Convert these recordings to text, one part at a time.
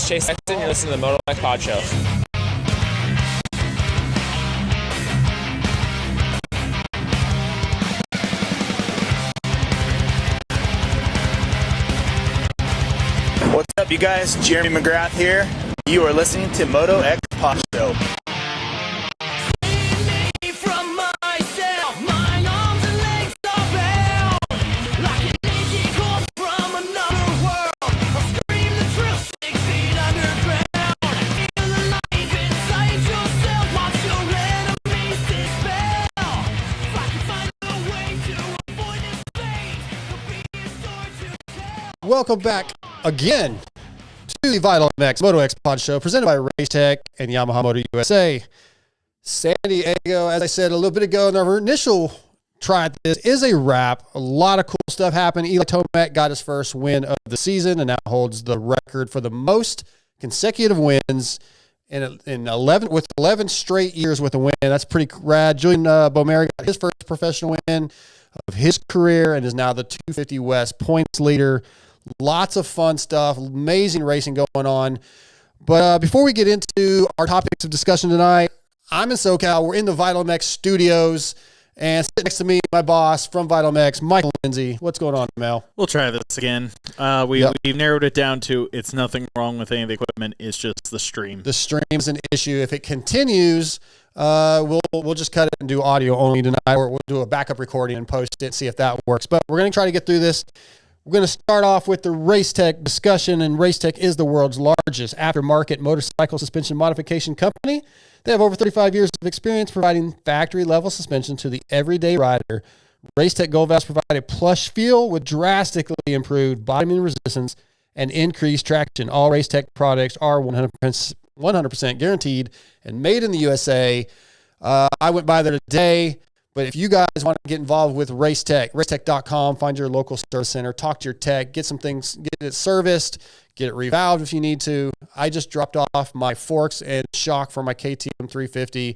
is Chase Sexton. You're listening to the MotoXpod show. What's up, you guys? Jeremy McGrath here. You are listening to MotoXpod show. Welcome back again to the Vital MX MotoXpod show presented by Race Tech and Yamaha Motor USA. San Diego, as I said a little bit ago in our initial try at this, is a wrap. A lot of cool stuff happened. Eli Tomac got his first win of the season and now holds the record for the most consecutive wins in 11 straight years with a win. That's pretty rad. Julian Beaumeri got his first professional win of his career and is now the 250 West points leader. Lots of fun stuff, amazing racing going on. But before we get into our topics of discussion tonight, I'm in SoCal. We're in the Vital MX studios, and sitting next to me, my boss from Vital MX, Michael Lindsay. What's going on, Mel? We'll try this again. We've narrowed it down to it's nothing wrong with any of the equipment. It's just the stream. The stream's an issue. If it continues, we'll just cut it and do audio only tonight, or we'll do a backup recording and post it, see if that works. But we're going to try to get through this. We're going to start off with the Race Tech discussion, and Race Tech is the world's largest aftermarket motorcycle suspension modification company. They have over 35 years of experience providing factory-level suspension to the everyday rider. Race Tech Gold Valves provide a plush feel with drastically improved bottoming resistance and increased traction. All Race Tech products are 100% guaranteed and made in the USA. I went by there today. But if you guys want to get involved with Race Tech, racetech.com, find your local service center, talk to your tech, get some things, get it serviced, get it revalved if you need to. I just dropped off my forks and shock for my KTM 350. I'm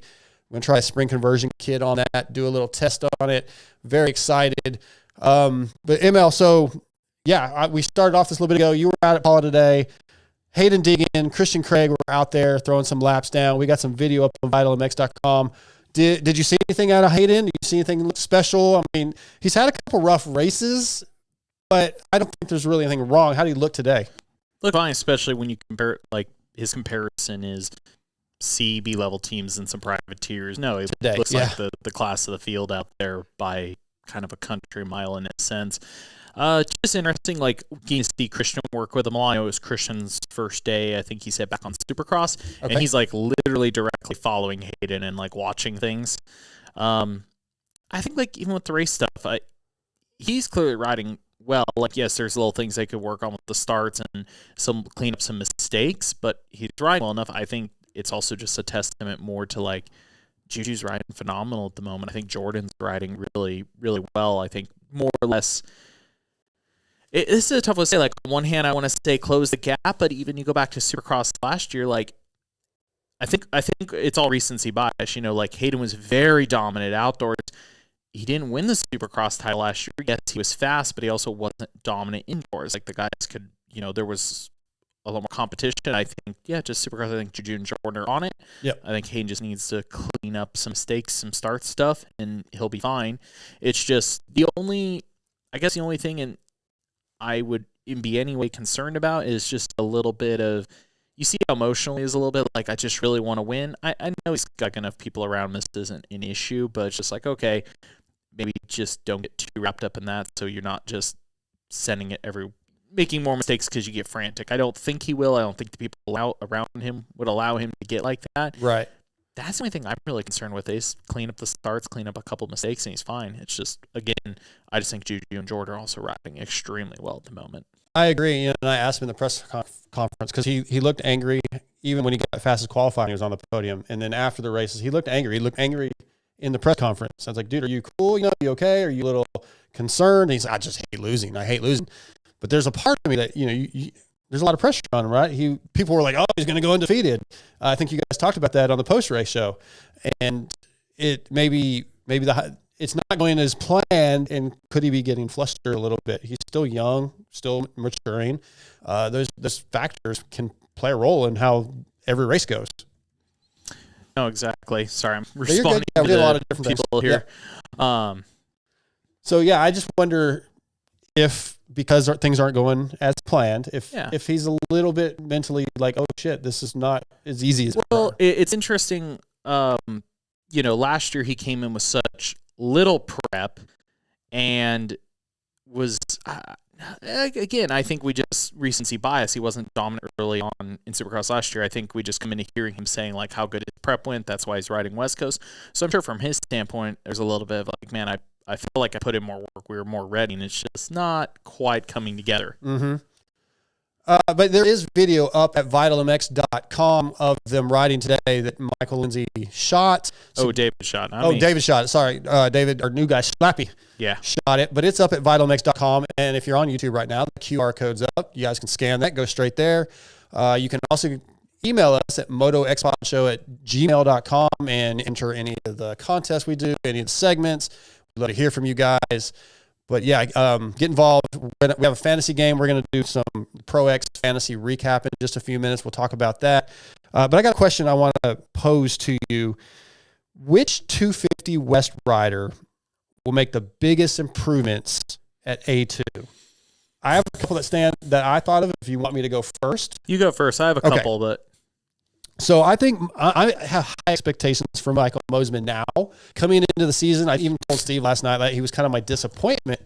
going to try a spring conversion kit on that, do a little test on it. Very excited. But ML, so yeah, we started off this a little bit ago. You were out at Paula today. Hayden Deegan, Christian Craig were out there throwing some laps down. We got some video up on vitalmx.com. Did you see anything out of Hayden? Did you see anything look special? I mean, he's had a couple rough races, but I don't think there's really anything wrong. How did he look today? Look fine, especially when you compare, like, his comparison is B level teams and some privateers. No, it looks like the class of the field out there by kind of a country mile in a sense. Just interesting, like, getting to see Christian work with him. I know it was Christian's first day. I think he said back on Supercross, and he's like literally directly following Hayden and like watching things. I think like even with the race stuff, he's clearly riding well. Like, yes, there's little things they could work on with the starts and clean up some mistakes, but he's riding well enough. I think it's also just a testament more to like Juju's riding phenomenal at the moment. I think Jordan's riding really, really well. I think more or less. This is a tough one to say. Like, on one hand, I want to say close the gap, but even you go back to Supercross last year, like, I think it's all recency bias. You know, like, Hayden was very dominant outdoors. He didn't win the Supercross title last year. Yes, he was fast, but he also wasn't dominant indoors. Like, the guys could, you know, there was a lot more competition. I think, just Supercross. I think Juju and Jordan are on it. Yep. I think Hayden just needs to clean up some mistakes, some start stuff, and he'll be fine. It's just the only thing, and I would be any way concerned about is just a little bit of, you see how emotional he is a little bit, like, I just really want to win. I know he's got enough people around, this isn't an issue, but it's just like, okay, maybe just don't get too wrapped up in that so you're not just sending it making more mistakes because you get frantic. I don't think he will. I don't think the people around him would allow him to get like that. Right. That's the only thing I'm really concerned with is clean up the starts, clean up a couple of mistakes, and he's fine. It's just, again, I just think Juju and Jordan are also riding extremely well at the moment. I agree. You know, and I asked him in the press conference because he looked angry even when he got fastest qualifying. He was on the podium. And then after the races, he looked angry. He looked angry in the press conference. I was like, dude, are you cool? You know, are you okay? Are you a little concerned? And he's like, I just hate losing. I hate losing. But there's a part of me that, you know, there's a lot of pressure on him, right? People were like, oh, he's going to go undefeated. I think you guys talked about that on the post-race show. And it maybe it's not going as planned, and could he be getting flustered a little bit? He's still young, still maturing. Those factors can play a role in how every race goes. No, exactly. Sorry, I'm responding to a lot of different people things. here. Yeah. So I just wonder if, because things aren't going as planned, if he's a little bit mentally like, oh shit, this is not as easy as. Well, it's interesting. Last year he came in with such little prep and was again, I think we just recency bias. He wasn't dominant early on in Supercross last year. I think we just come into hearing him saying like how good his prep went. That's why he's riding West Coast. So I'm sure from his standpoint, there's a little bit of like, man, I feel like I put in more work. We were more ready, and it's just not quite coming together. Mm-hmm. But there is video up at vitalmx.com of them riding today that Michael Lindsay shot. So, David shot. David shot it. Sorry. David, our new guy, Slappy, shot it. But it's up at vitalmx.com. And if you're on YouTube right now, the QR code's up. You guys can scan that. Go straight there. You can also email us at motoxpodshow@gmail.com and enter any of the contests we do, any of the segments. We'd love to hear from you guys. But get involved. We have a fantasy game. We're going to do some Pro X fantasy recap in just a few minutes. We'll talk about that. But I got a question I want to pose to you. Which 250 West rider will make the biggest improvements at A2? I have a couple that I thought of. If you want me to go first. You go first. I have a couple, but. So I think I have high expectations for Michael Mosiman now. Coming into the season, I even told Steve last night that he was kind of my disappointment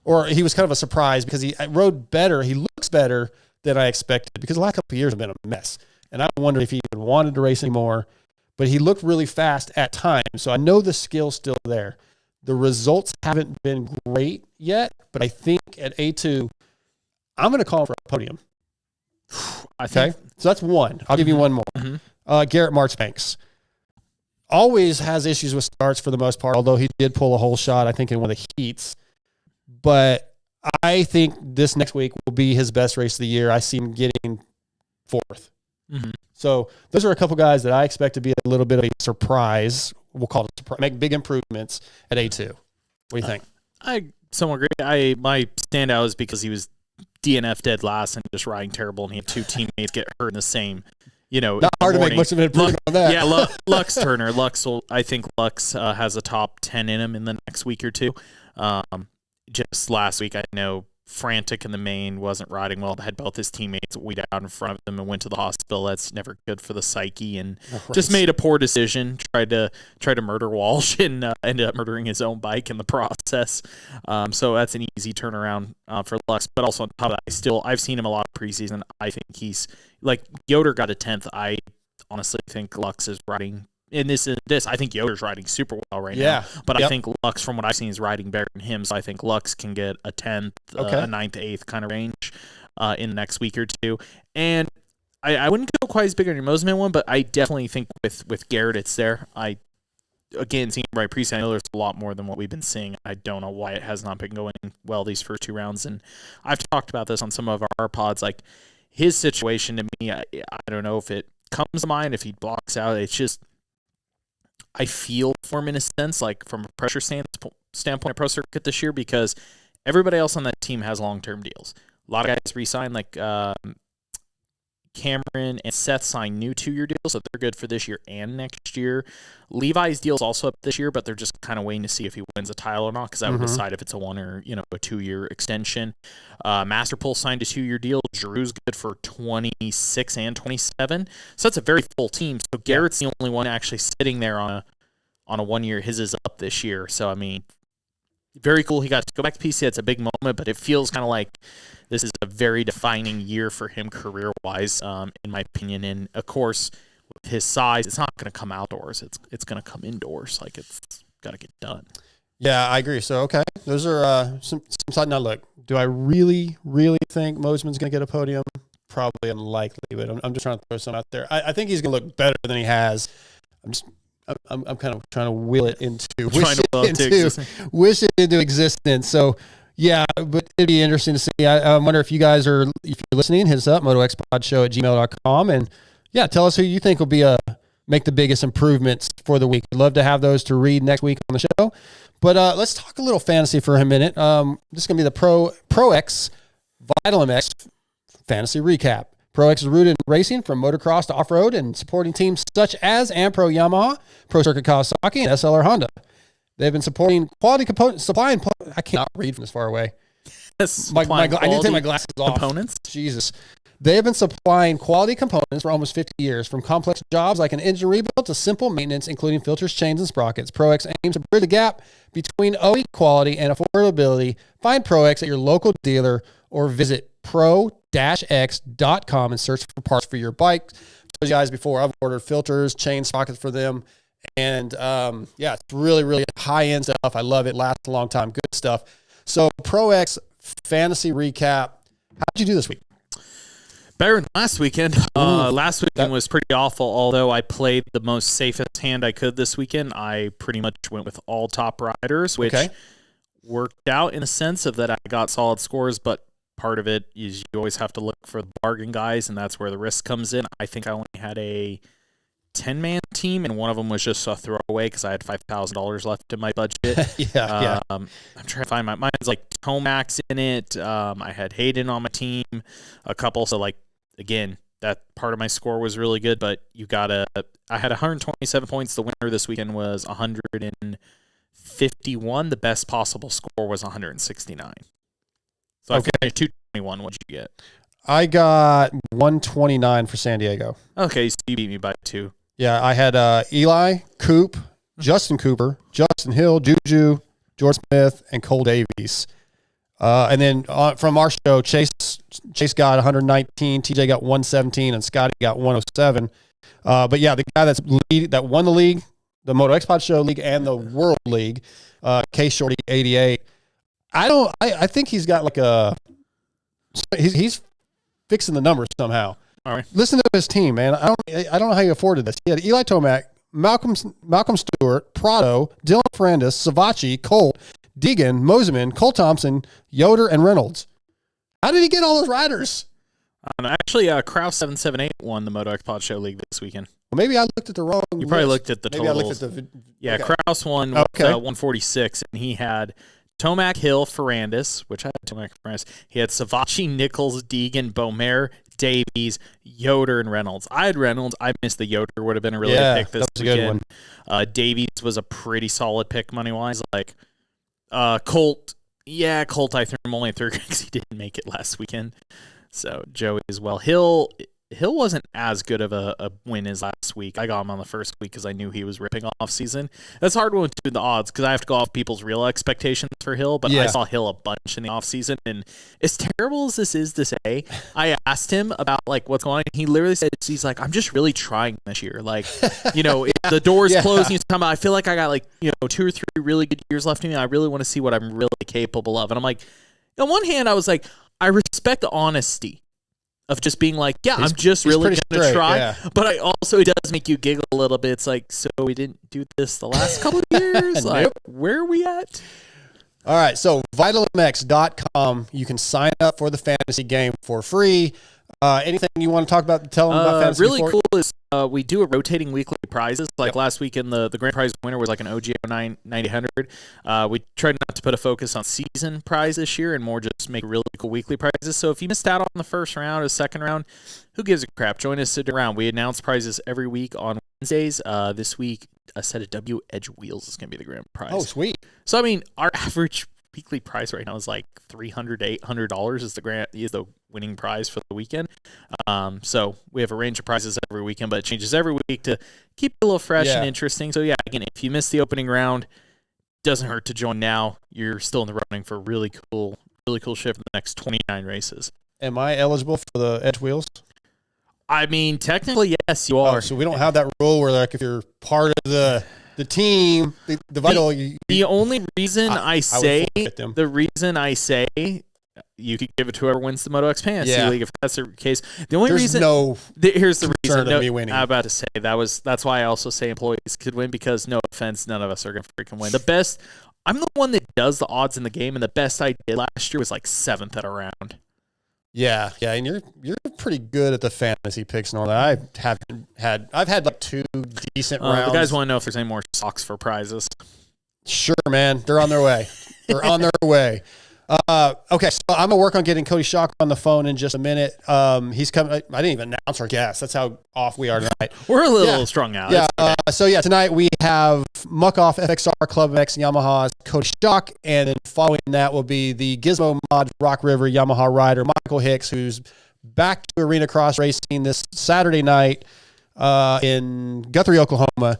or he was kind of a surprise because he rode better. He looks better than I expected because the last couple of years have been a mess. And I wondered if he even wanted to race anymore. But he looked really fast at times. So I know the skill's still there. The results haven't been great yet, but I think at A2, I'm going to call him for a podium. Okay, so that's one. I'll give you one more. Mm-hmm. Garrett Marchbanks always has issues with starts for the most part, although he did pull a whole shot, I think, in one of the heats. But I think this next week will be his best race of the year. I see him getting fourth. Mm-hmm. So those are a couple guys that I expect to be a little bit of a surprise. We'll call it a surprise, make big improvements at A2. What do you think? I somewhat agree. My standout is because he was DNF dead last and just riding terrible, and he had two teammates get hurt in the same, not hard to make much of an improvement on that. Yeah, Lux Turner. I think Lux has a top 10 in him in the next week or two. Just last week, I know Frantic in the main wasn't riding well, had both his teammates way down in front of him and went to the hospital. That's never good for the psyche, and just made a poor decision. Tried to murder Walsh and ended up murdering his own bike in the process. So that's an easy turnaround for Lux. But also on top of that, I've seen him a lot of preseason. I think he's like Yoder got a 10th. I honestly think Lux is riding. And I think Yoder's riding super well right now. But I think Lux, from what I've seen, is riding better than him. So I think Lux can get a 10th, a 9th, 8th kind of range in the next week or two. And I wouldn't go quite as big on your Mosiman one, but I definitely think with Garrett, it's there. Again, seeing right preseason, I know there's a lot more than what we've been seeing. I don't know why it has not been going well these first two rounds. And I've talked about this on some of our pods. Like, his situation to me, I don't know if it comes to mind, if he blocks out. It's just, I feel for him in a sense, like from a pressure standpoint of pro circuit this year, because everybody else on that team has long-term deals. A lot of guys re-signed, like Cameron and Seth signed new 2-year deals, so they're good for this year and next year. Levi's deal's also up this year, but they're just kind of waiting to see if he wins a title or not, because that would decide if it's a 1 or a 2-year extension. Masterpool signed a 2-year deal. Drew's good for 26 and 27, so that's a very full team. So Garrett's the only one actually sitting there on a 1-year. His is up this year, so I mean, very cool. He got to go back to PC. It's a big moment, but it feels kind of like this is a very defining year for him career-wise, in my opinion. And of course, with his size, it's not going to come outdoors. It's going to come indoors. Like, it's got to get done. Yeah, I agree. So, okay, those are some side. Now, look, do I really, really think Mosiman's going to get a podium? Probably unlikely, but I'm just trying to throw some out there. I think he's going to look better than he has. I'm kind of trying to will it into wish it into existence. So yeah, but it'd be interesting to see. I wonder if you guys if you're listening, hit us up, MotoXpod@gmail.com, and tell us who you think will make the biggest improvements for the week. I'd love to have those to read next week on the show. But let's talk a little fantasy for a minute. This is going to be the Pro X Vital MX fantasy recap. Pro X is rooted in racing from motocross to off-road and supporting teams such as Ampro Yamaha, Pro Circuit Kawasaki, and SLR Honda. They've been supporting quality component supply and I cannot read from this far away. I need to take my glasses off. Components? Jesus. They have been supplying quality components for almost 50 years, from complex jobs like an engine rebuild to simple maintenance, including filters, chains, and sprockets. Pro X aims to bridge the gap between OE quality and affordability. Find Pro X at your local dealer or visit pro-x.com and search for parts for your bike. I told you guys before, I've ordered filters, chain sprockets for them. And it's really, really high-end stuff. I love it. Lasts a long time. Good stuff. So Pro X fantasy recap. How'd you do this week? Better than last weekend. Last weekend was pretty awful, although I played the most safest hand I could this weekend. I pretty much went with all top riders, which worked out in a sense of that I got solid scores, but part of it is you always have to look for the bargain guys, and that's where the risk comes in. I think I only had a 10-man team, and one of them was just a throwaway because I had $5,000 left in my budget. I'm trying to find mine's like Tomax in it. I had Hayden on my team, a couple. So again, that part of my score was really good, but I had 127 points. The winner this weekend was 151. The best possible score was 169. So I finished 221. What'd you get? I got 129 for San Diego. Okay, so you beat me by 2. Yeah, I had Eli, Coop, Justin Cooper, Justin Hill, Juju, George Smith, and Cole Davies. And then from our show, Chase got 119, TJ got 117, and Scotty got 107. But yeah, the guy that won the league, the MotoXpod Show League and the World League, K Shorty 88. I think he's got he's fixing the numbers somehow. All right. Listen to his team, man. I don't know how he afforded this. He had Eli Tomac, Malcolm Stewart, Prado, Dylan Ferrandis, Savachi, Colt, Deegan, Moseman, Cole Thompson, Yoder, and Reynolds. How did he get all those riders? Actually, Kraus 778 won the MotoXpod Show League this weekend. Well, maybe I looked at the wrong You probably list. looked at the maybe totals. I looked at the Kraus won with 146, and he had Tomac, Hill, Ferrandis, which I had Tomac, Ferrandis. He had Savachi, Nichols, Deegan, Beaumer, Davies, Yoder, and Reynolds. I had Reynolds. I missed the Yoder. Would have been a really good pick this weekend. Good one. Davies was a pretty solid pick money-wise. Colt, I threw him only through because he didn't make it last weekend. So Joey as well. Hill wasn't as good of a win as last week. I got him on the first week because I knew he was ripping off season. That's hard when do the odds because I have to go off people's real expectations for Hill, but I saw Hill a bunch in the off season, and as terrible as this is to say, I asked him about what's going on, and he literally said, he's like, I'm just really trying this year. The door's closed, and he's talking about, I feel like I got 2 or 3 really good years left in me. I really want to see what I'm really capable of. And I'm like, on one hand, I was like, I respect the honesty of just being like, I'm just really going to try. Yeah. But it does make you giggle a little bit. It's like, so we didn't do this the last couple of years? Nope. Where are we at? All right, so VitalMX.com, you can sign up for the fantasy game for free. Anything you want to talk about, tell them about fantasy? Really cool is we do a rotating weekly prizes. Last weekend, the grand prize winner was an OGO 900. We tried not to put a focus on season prize this year and more just make really cool weekly prizes. So if you missed out on the first round or second round, who gives a crap? Join us around. We announce prizes every week on Wednesdays. This week, a set of W Edge wheels is going to be the grand prize. Oh, sweet. So, our average weekly price right now is $300 to $800 is the winning prize for the weekend. So we have a range of prizes every weekend, but it changes every week to keep it a little fresh and interesting. So again, if you missed the opening round, doesn't hurt to join now. You're still in the running for really cool shit for the next 29 races. Am I eligible for the Edge wheels? Technically, yes, you are. So we don't have that rule where if you're part of the team, the Vital. The only reason I say you could give it to whoever wins the MotoX Fantasy League if that's the case. The only reason here's the reason. Me winning. I'm about to say that's why I also say employees could win because no offense, none of us are gonna freaking win. The best, I'm the one that does the odds in the game, and the best I did last year was 7th at a round. Yeah, and you're pretty good at the fantasy picks and all that. I've had 2 decent rounds. The guys want to know if there's any more socks for prizes. Sure, man. They're on their way. Okay, so I'm gonna work on getting Coty Schock on the phone in just a minute. He's coming. I didn't even announce our guest. That's how off we are tonight. We're a little strung out. Yeah. Okay. So tonight we have Muck Off FXR Club MX Yamaha's Coty Schock, and then following that will be the Gizmo Mod Rock River Yamaha rider Michael Hicks, who's back to arena cross racing this Saturday night in Guthrie, Oklahoma.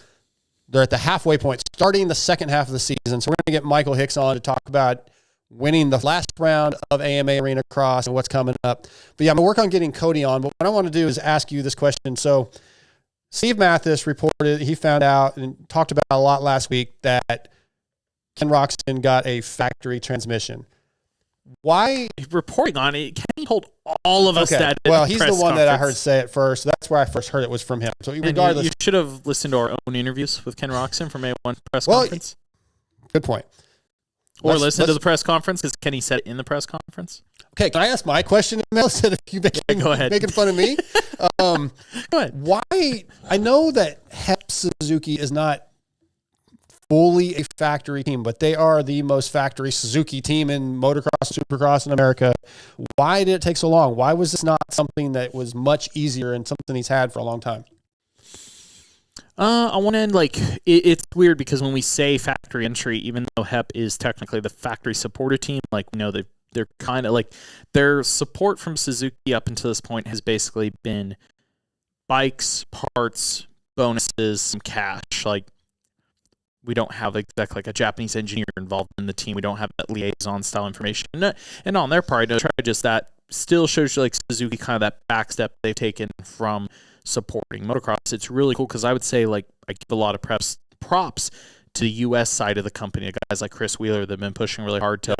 They're at the halfway point, starting the second half of the season. So we're going to get Michael Hicks on to talk about winning the last round of AMA Arena Cross and what's coming up. But yeah, I'm going to work on getting Coty on. But what I want to do is ask you this question. So Steve Mathis reported, he found out and talked about a lot last week that Ken Roczen got a factory transmission. Why? Reporting on it, Kenny told all of us that. Well, he's the one that I heard say it first. So that's where I first heard it was from him. So regardless, you should have listened to our own interviews with Ken Roczen from A1 press conference. Good point. Or listen to the press conference because Kenny said it in the press conference. Okay, can I ask my question instead of you making fun of me? Go ahead. Why? I know that Hep Suzuki is not fully a factory team, but they are the most factory Suzuki team in motocross, supercross in America. Why did it take so long? Why was this not something that was much easier and something he's had for a long time? I want to end it's weird because when we say factory entry, even though Hep is technically the factory supported team, they're kind of like their support from Suzuki up until this point has basically been bikes, parts, bonuses, some cash. We don't have exactly a Japanese engineer involved in the team. We don't have that liaison style information. And on their part, I try just that still shows you Suzuki kind of that back step they've taken from supporting motocross. It's really cool because I would say I give a lot of props to the U.S. side of the company. Guys like Chris Wheeler that have been pushing really hard to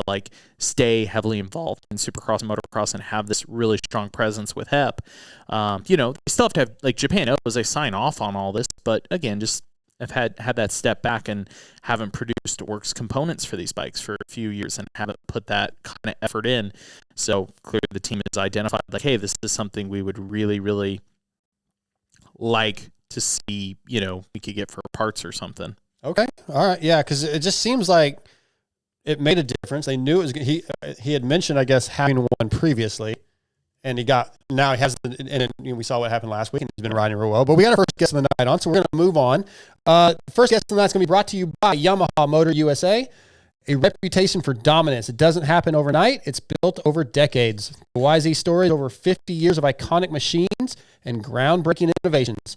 stay heavily involved in supercross and motocross and have this really strong presence with Hep. They still have to have Japan knows they sign off on all this, but again, just have had that step back and haven't produced works components for these bikes for a few years and haven't put that kind of effort in. So clearly the team has identified hey, this is something we would really, really like to see, we could get for parts or something. Okay. All right. Yeah. Cause it just seems like it made a difference. They knew it was, he had mentioned, I guess, having one previously. And now he has, and we saw what happened last week, and he's been riding real well. But we got our first guest of the night on, so we're going to move on. The first guest of the night is going to be brought to you by Yamaha Motor USA, a reputation for dominance. It doesn't happen overnight. It's built over decades. The YZ story is over 50 years of iconic machines and groundbreaking innovations.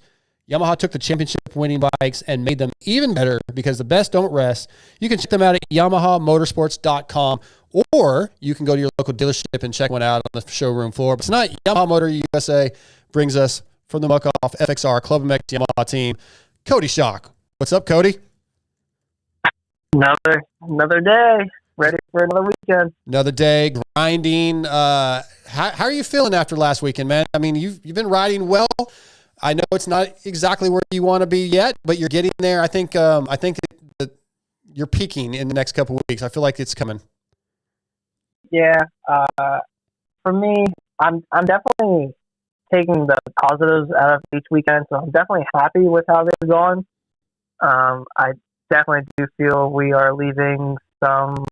Yamaha took the championship-winning bikes and made them even better because the best don't rest. You can check them out at YamahaMotorsports.com, or you can go to your local dealership and check one out on the showroom floor. But tonight, Yamaha Motor USA brings us from the Muck Off FXR Club MX Yamaha team, Coty Schock. What's up, Coty? Another day, ready for another weekend. Another day, grinding. How are you feeling after last weekend, man? I mean, you've been riding well. I know it's not exactly where you want to be yet, but you're getting there. I think that you're peaking in the next couple of weeks. I feel like it's coming. Yeah. For me, I'm definitely taking the positives out of each weekend, so I'm definitely happy with how they've gone. I definitely do feel we are leaving some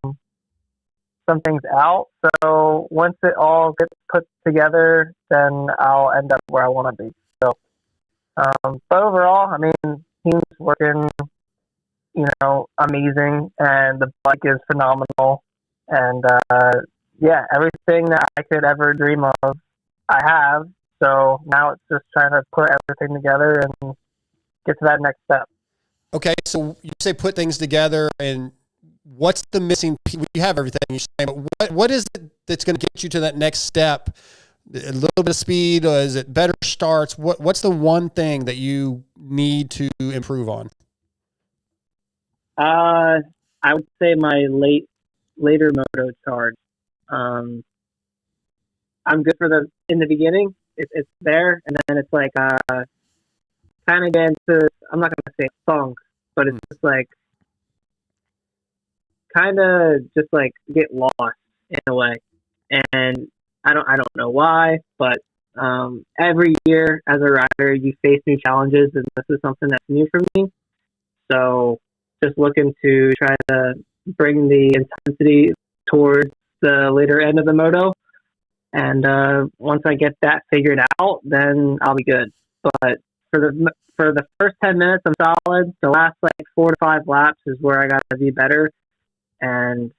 things out. So once it all gets put together, then I'll end up where I want to be. So, but overall, I mean, team's working, amazing, and the bike is phenomenal. And everything that I could ever dream of, I have. So now it's just trying to put everything together and get to that next step. Okay, so you say put things together, and what's the missing piece? You have everything you say, but what is it that's going to get you to that next step? A little bit of speed, or is it better starts? What's the one thing that you need to improve on? I would say my later moto charge. I'm good in the beginning. It's there, and then it's kind of get into, I'm not going to say funk, but it's just kind of just get lost in a way. And I don't know why, but every year as a rider, you face new challenges, and this is something that's new for me. So just looking to try to bring the intensity towards the later end of the moto. And once I get that figured out, then I'll be good. But for the first 10 minutes, I'm solid. The last like 4 to 5 laps is where I got to be better. And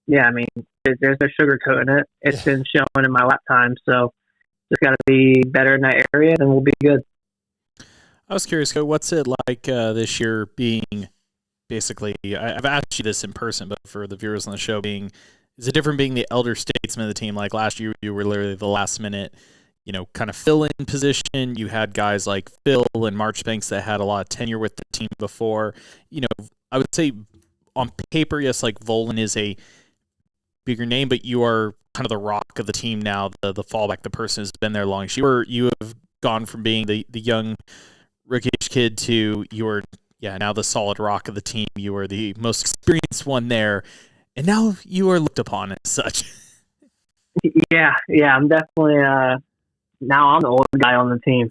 yeah, I mean, there's no sugarcoating it. It's been shown in my lap time, so just got to be better in that area, and we'll be good. I was curious, what's it like this year being basically, I've asked you this in person, but for the viewers on the show, is it different being the elder statesman of the team? Like last year, you were literally the last minute, kind of fill-in position. You had guys like Phil and Marchbanks that had a lot of tenure with the team before. I would say on paper, yes, like Volan is a bigger name, but you are kind of the rock of the team now, the fallback, the person who's been there long. You have gone from being the young rookie-ish kid to now the solid rock of the team. You are the most experienced one there, and now you are looked upon as such. Yeah, I'm definitely now I'm the old guy on the team.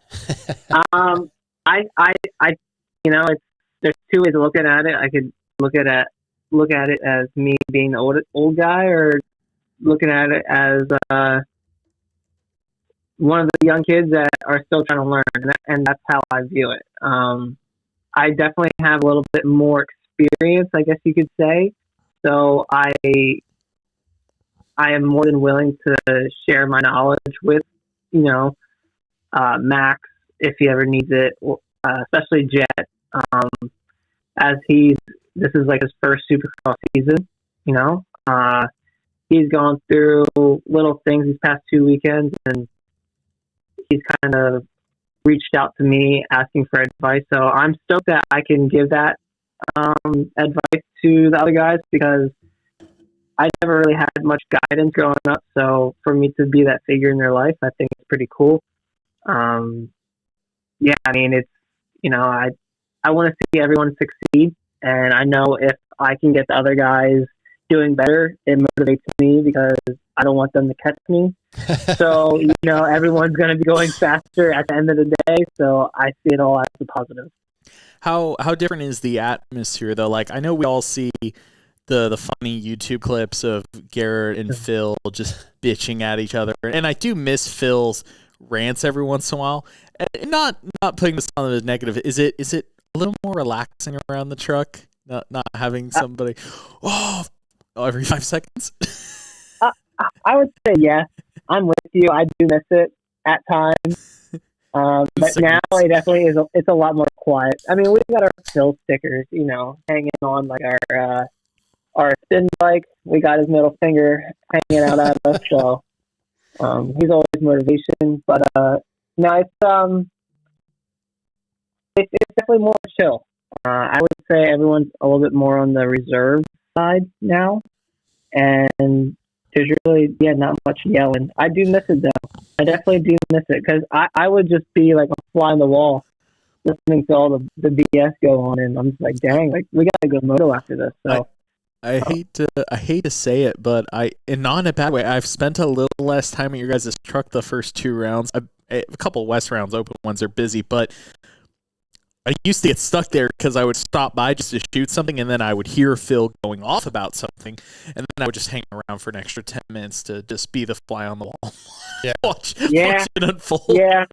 There's two ways of looking at it. I could look at it as me being the old guy, or looking at it as one of the young kids that are still trying to learn, and that's how I view it. I definitely have a little bit more experience, I guess you could say. So I am more than willing to share my knowledge with, Max if he ever needs it, especially Jet, as this is like his first Supercross season. He's gone through little things these past 2 weekends, and he's kind of reached out to me asking for advice. So I'm stoked that I can give that advice to the other guys, because I never really had much guidance growing up. So for me to be that figure in their life, I think it's pretty cool. I mean, it's, I want to see everyone succeed. And I know if I can get the other guys doing better, it motivates me, because I don't want them to catch me. So, everyone's going to be going faster at the end of the day. So I see it all as a positive. How different is the atmosphere, though? Like, I know we all see the funny YouTube clips of Garrett and Phil just bitching at each other. And I do miss Phil's rants every once in a while. And not putting this on as negative. Is it a little more relaxing around the truck? Not having somebody every 5 seconds? I would say yes. I'm with you. I do miss it at times. But now it definitely is. It's a lot more quiet. I mean, we've got our Phil stickers, hanging on like our spin bike. We got his middle finger hanging out at us. So he's always motivation. But no, it's definitely more chill. I would say everyone's a little bit more on the reserve side now, and there's really not much yelling. I do miss it though. I definitely do miss it, because I would just be like a fly on the wall listening to all the BS go on, and I'm just like, dang, like we gotta go moto after this. So I hate to say it, but and not in a bad way, I've spent a little less time at your guys' truck the first 2 rounds. A couple of West rounds, open ones are busy, but I used to get stuck there because I would stop by just to shoot something, and then I would hear Phil going off about something, and then I would just hang around for an extra 10 minutes to just be the fly on the wall. watch it unfold. No,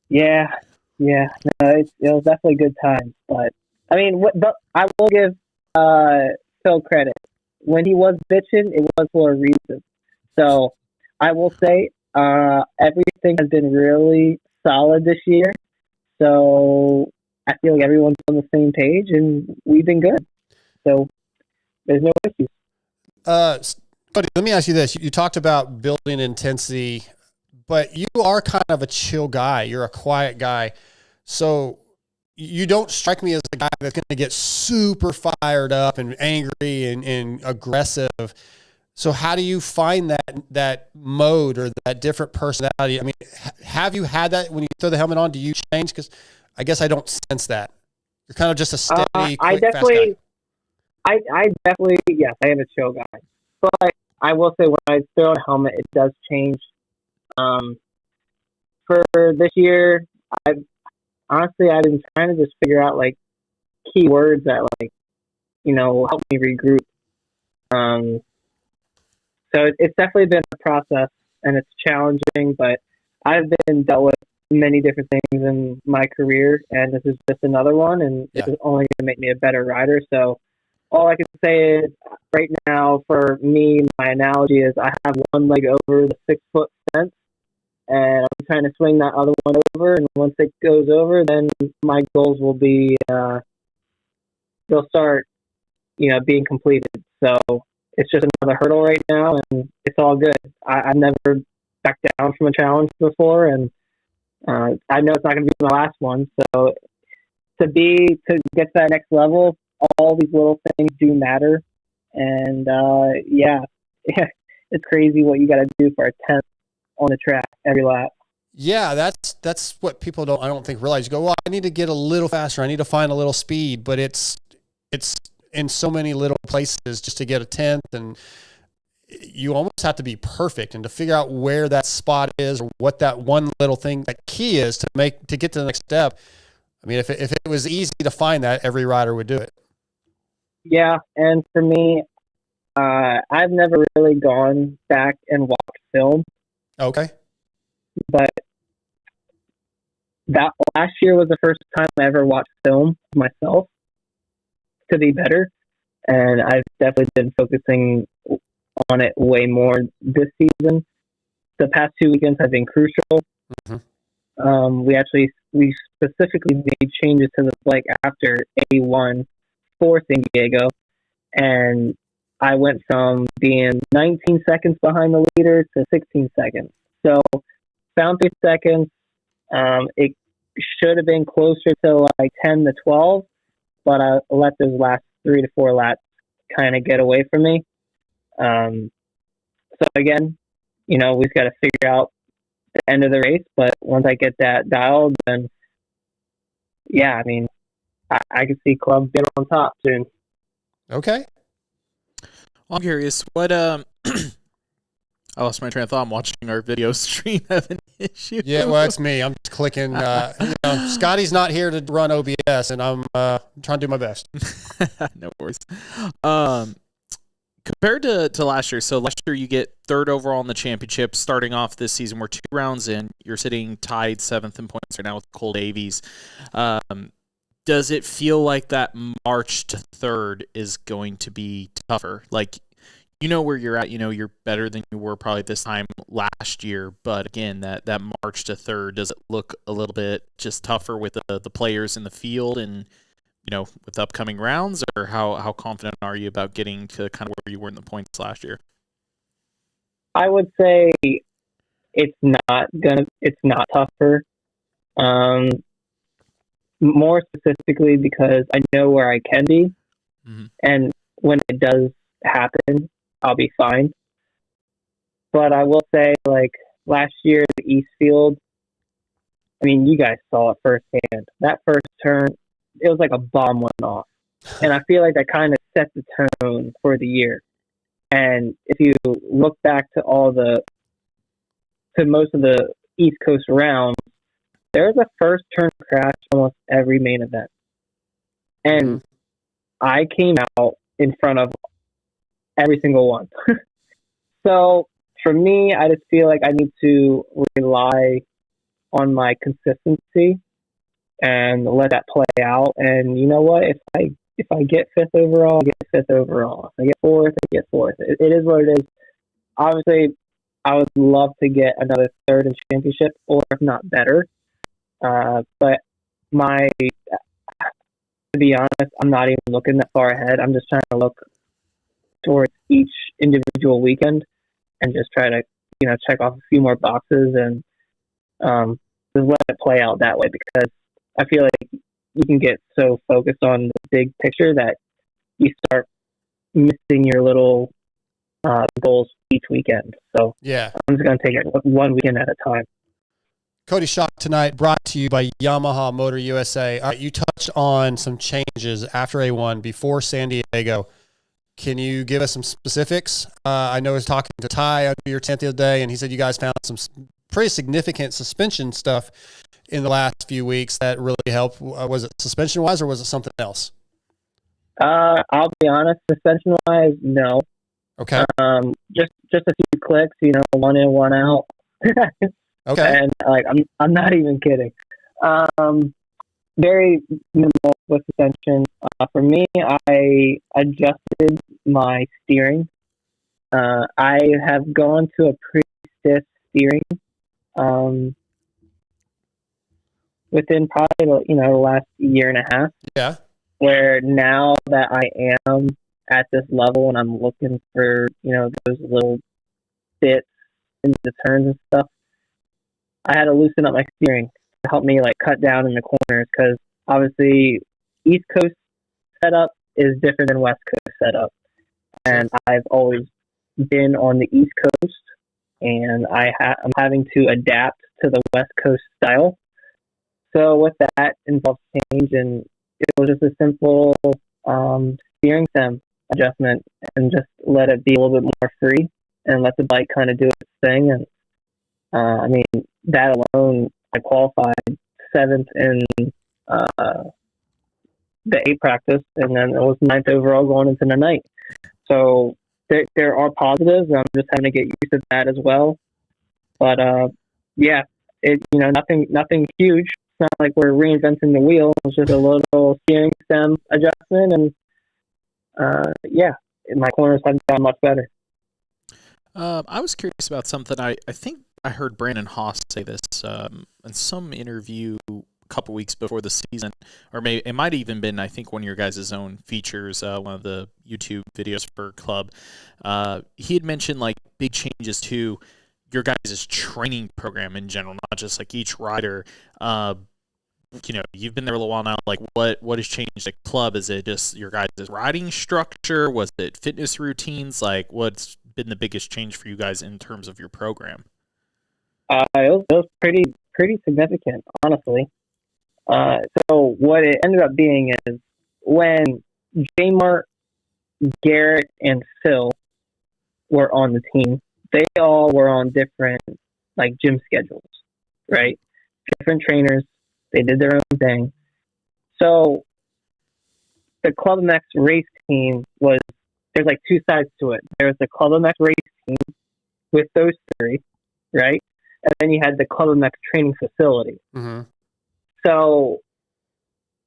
it was definitely good times. But I mean, I will give Phil credit. When he was bitching, it was for a reason. So I will say everything has been really solid this year. So I feel like everyone's on the same page, and we've been good. So there's no issues. Coty, let me ask you this. You talked about building intensity, but you are kind of a chill guy. You're a quiet guy. So you don't strike me as a guy that's going to get super fired up and angry and aggressive. So how do you find that mode or that different personality? I mean, have you had that when you throw the helmet on? Do you change? Because I guess I don't sense that. You're kind of just a steady, quick, fast guy. I definitely, yes, I am a chill guy. But I will say when I throw a helmet, it does change. For this year, I've been trying to just figure out like key words that help me regroup. So it's definitely been a process, and it's challenging, but I've been dealt with many different things in my career, and this is just another one, and Yeah. it's only going to make me a better rider. So all I can say is right now for me, my analogy is I have one leg over the 6-foot fence, and I'm trying to swing that other one over, and once it goes over, then my goals will be, they'll start, being completed. So it's just another hurdle right now, and it's all good. I've never backed down from a challenge before, and I know it's not going to be my last one. So to get to that next level, all these little things do matter, and it's crazy what you got to do for a 10th on the track every lap. Yeah, that's what people I don't think realize. You go, well, I need to get a little faster. I need to find a little speed, but it's in so many little places just to get a 10th, and you almost have to be perfect and to figure out where that spot is or what that one little thing, that key is to get to the next step. I mean, if it was easy to find that, every rider would do it. Yeah, and for me, I've never really gone back and watched film. Okay. But that last year was the first time I ever watched film myself to be better, and I've definitely been focusing on it way more this season. The past 2 weekends have been crucial. Mm-hmm. We specifically made changes to the bike after A1 for San Diego, and I went from being 19 seconds behind the leader to 16 seconds. So found 3 seconds. It should have been closer to like 10 to 12, but I let those last 3 to 4 laps kind of get away from me. So again, we've got to figure out the end of the race, but once I get that dialed, then yeah, I mean, I can see Club being on top soon. Okay. Well, I'm curious, what I lost my train of thought. I'm watching our video stream have an issue. Yeah, well, it's me. I'm just clicking. Scotty's not here to run OBS, and I'm trying to do my best. No worries. Compared to last year, so last year you get 3rd overall in the championship. Starting off this season, we're 2 rounds in. You're sitting tied 7th in points right now with Cole Davies. Does it feel like that march to 3rd is going to be tougher? Like, where you're at, you're better than you were probably this time last year. But again, that march to 3rd, does it look a little bit just tougher with the players in the field and, with upcoming rounds, or how confident are you about getting to kind of where you were in the points last year? I would say it's not tougher. More specifically because I know where I can be, mm-hmm. and when it does happen, I'll be fine. But I will say, like, last year, the East Field, I mean, you guys saw it firsthand. That first turn, it was like a bomb went off. And I feel like that kind of set the tone for the year. And if you look back to most of the East Coast rounds, there's a first turn crash almost every main event. And mm-hmm. I came out in front of every single one. So for me, I just feel like I need to rely on my consistency and let that play out. And you know what? If I get 5th overall, I get 5th overall. If I get 4th, I get 4th. It is what it is. Obviously, I would love to get another 3rd in championship, or if not better. But to be honest, I'm not even looking that far ahead. I'm just trying to look towards each individual weekend and just try to, check off a few more boxes and just let it play out that way, because I feel like you can get so focused on the big picture that you start missing your little goals each weekend. So yeah, I'm just going to take it one weekend at a time. Coty Schock tonight, brought to you by Yamaha Motor USA. All right, you touched on some changes after A1 before San Diego. Can you give us some specifics? I know I was talking to Ty under your tent the other day, and he said you guys found some pretty significant suspension stuff in the last few weeks that really helped. Was it suspension-wise, or was it something else? I'll be honest, suspension-wise, no. Okay. Just a few clicks, one in, one out. Okay. And I'm not even kidding. Very minimal with suspension. For me, I adjusted my steering. I have gone to a pretty stiff steering within probably the last year and a half. Yeah. Where now that I am at this level and I'm looking for those little bits in the turns and stuff, I had to loosen up my steering to help me cut down in the corners, because obviously East Coast setup is different than West Coast setup, and I've always been on the East Coast, and I'm having to adapt to the West Coast style. So with that involves change, and it was just a simple steering stem adjustment, and just let it be a little bit more free and let the bike kind of do its thing. And that alone, I qualified 7th in the A practice, and then it was 9th overall going into the night. So there are positives, and I'm just having to get used to that as well. But nothing huge. It's not like we're reinventing the wheel. It's just a little steering stem adjustment, and my corners have gotten much better. I was curious about something. I think I heard Brandon Haas say this in some interview a couple weeks before the season, or maybe it might have even been, I think, one of your guys' own features, one of the YouTube videos for Club. He had mentioned big changes to your guys' training program in general, not just each rider. You've been there a little while now. What has changed at Club? Is it just your guys' riding structure? Was it fitness routines? What's been the biggest change for you guys in terms of your program? It was pretty significant, honestly. So what it ended up being is when J-Mart, Garrett, and Phil were on the team, they all were on different gym schedules, right? Different trainers. They did their own thing. So the Club MX race team there's two sides to it. There's the Club MX race team with those three, right? And then you had the Club MX training facility. Mm-hmm. So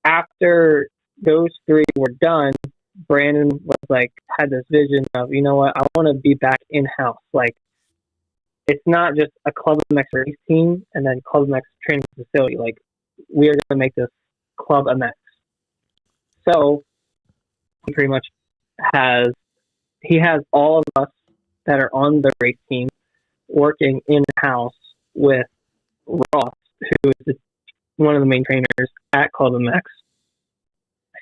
after those three were done, Brandon had this vision of, I want to be back in-house. It's not just a Club MX race team and then Club MX training facility. We are going to make this Club MX. So he pretty much has all of us that are on the race team working in-house with Ross, who is one of the main trainers at Club MX.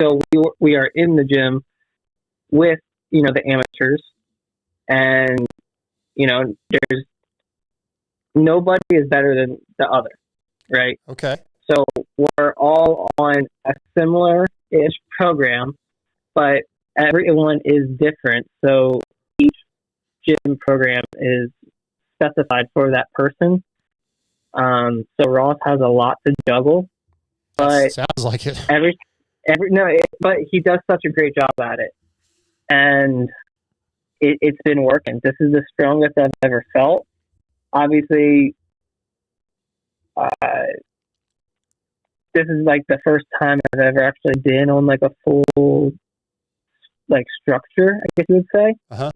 So we are in the gym with, the amateurs, and, there's nobody is better than the other, right? Okay. So we're all on a similar-ish program, but everyone is different. So each gym program is specified for that person. So Ross has a lot to juggle, but sounds like it. But he does such a great job at it, and it's been working. This is the strongest I've ever felt. Obviously, this is the first time I've ever actually been on a full structure, I guess you would say. Uh-huh.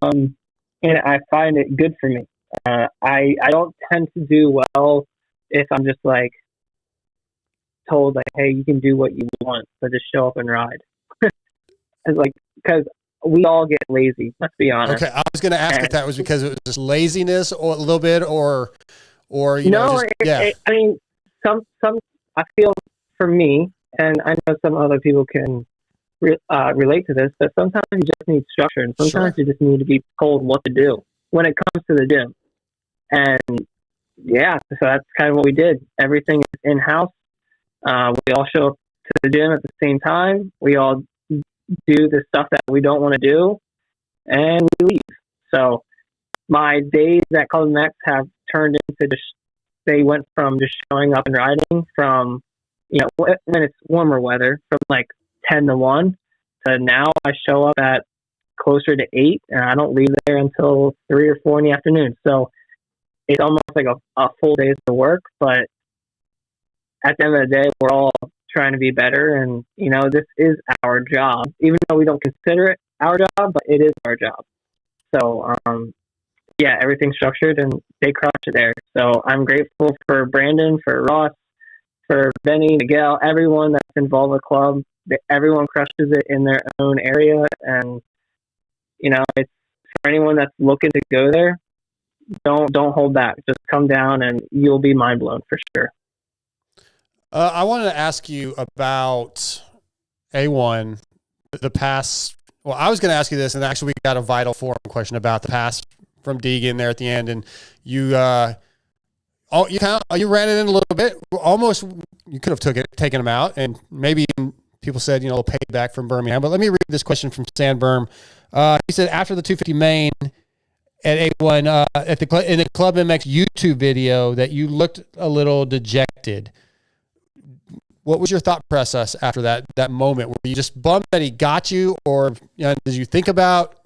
And I find it good for me. I don't tend to do well if I'm just told hey, you can do what you want, so just show up and ride. Because we all get lazy. Let's be honest. Okay, I was going to ask if that was because it was just laziness, or a little bit, or some. I feel for me, and I know some other people can relate to this, but sometimes you just need structure, and sometimes you just need to be told what to do when it comes to the gym. And so that's kind of what we did. Everything is in-house. We all show up to the gym at the same time. We all do the stuff that we don't want to do, and we leave. So my days at Club MX have turned into they went from just showing up and riding from, when it's warmer weather, from 10 to 1 to now I show up at closer to 8, and I don't leave there until 3 or 4 in the afternoon. So it's almost like a full day's of work, but at the end of the day, we're all trying to be better, and, you know, this is our job, even though we don't consider it our job, but it is our job. So, yeah, everything's structured, and they crush it there. So I'm grateful for Brandon, for Ross, for Benny, Miguel, everyone that's involved with the club. Everyone crushes it in their own area, and, you know, it's for anyone that's looking to go there, don't hold back. Just come down, and you'll be mind blown for sure. I wanted to ask you about A1, the pass. Well, I was going to ask you this, and actually we got a Vital Forum question about the pass from Deegan there at the end, and you ran it in a little bit. Almost, you could have taken him out, and maybe people said, you know, payback from Birmingham. But let me read this question from Sandberm. He said, after the 250 main at A1, in the Club MX YouTube video, that you looked a little dejected. What was your thought process after that moment? Were you just bummed that he got you, or, you know, did you think about,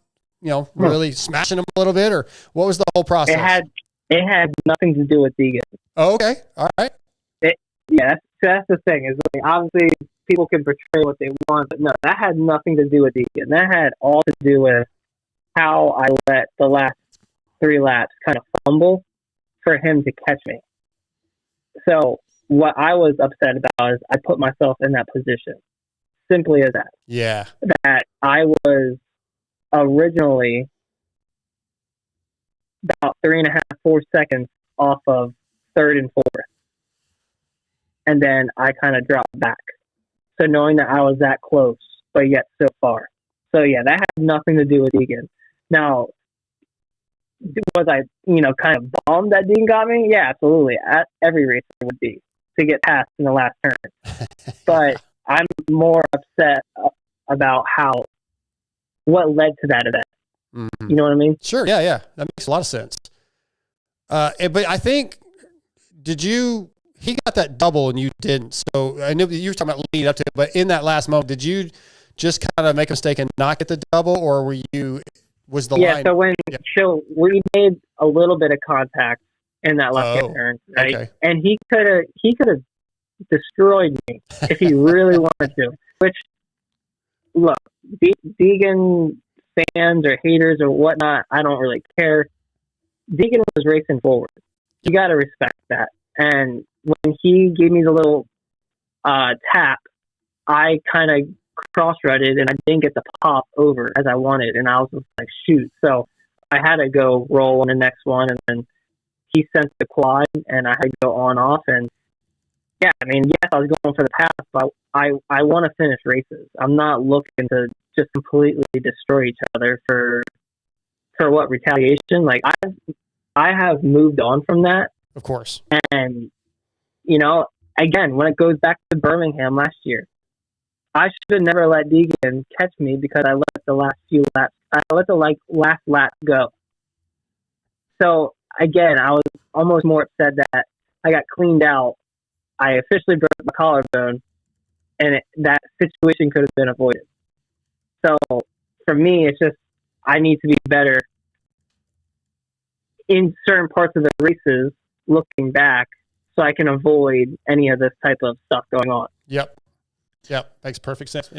you know, really smashing him a little bit, or what was the whole process? It had nothing to do with Deegan. Oh, okay. All right. That's the thing. Is like, obviously people can portray what they want, but no, that had nothing to do with Deegan. That had all to do with how I let the last 3 laps kind of fumble for him to catch me. So what I was upset about is I put myself in that position. Simply as that. Yeah. That I was originally about 3.5, 4 seconds off of 3rd and 4th. And then I kind of dropped back. So knowing that I was that close, but yet so far. So yeah, that had nothing to do with Deegan. Now, was I, you know, kind of bummed that Deegan got me? Yeah, absolutely. Every racer would be, to get past in the last turn. But I'm more upset about what led to that event. Mm-hmm. You know what I mean? Sure. Yeah. That makes a lot of sense. But I think, he got that double and you didn't. So I know you were talking about leading up to it, but in that last moment, did you just kind of make a mistake and not get the double, or was the line? So we made a little bit of contact in that left-hand turn, right? Okay. And he could have destroyed me if he really wanted to. Which, look, Deegan fans or haters or whatnot, I don't really care. Deegan was racing forward. You got to respect that. And when he gave me the little tap, I kind of cross-rutted and I didn't get the pop over as I wanted, and I was just like, shoot. So I had to go roll on the next one, and then he sent the quad, and I had to go on-off. And yeah, I mean, yes, I was going for the pass, but I want to finish races. I'm not looking to just completely destroy each other for what, retaliation? Like, I have moved on from that. Of course. And, you know, again, when it goes back to Birmingham last year, I should have never let Deegan catch me because I let the last few laps, last lap go. So, again, I was almost more upset that I got cleaned out. I officially broke my collarbone, and that situation could have been avoided. So, for me, it's just I need to be better in certain parts of the races, looking back, so I can avoid any of this type of stuff going on. Yep. Makes perfect sense.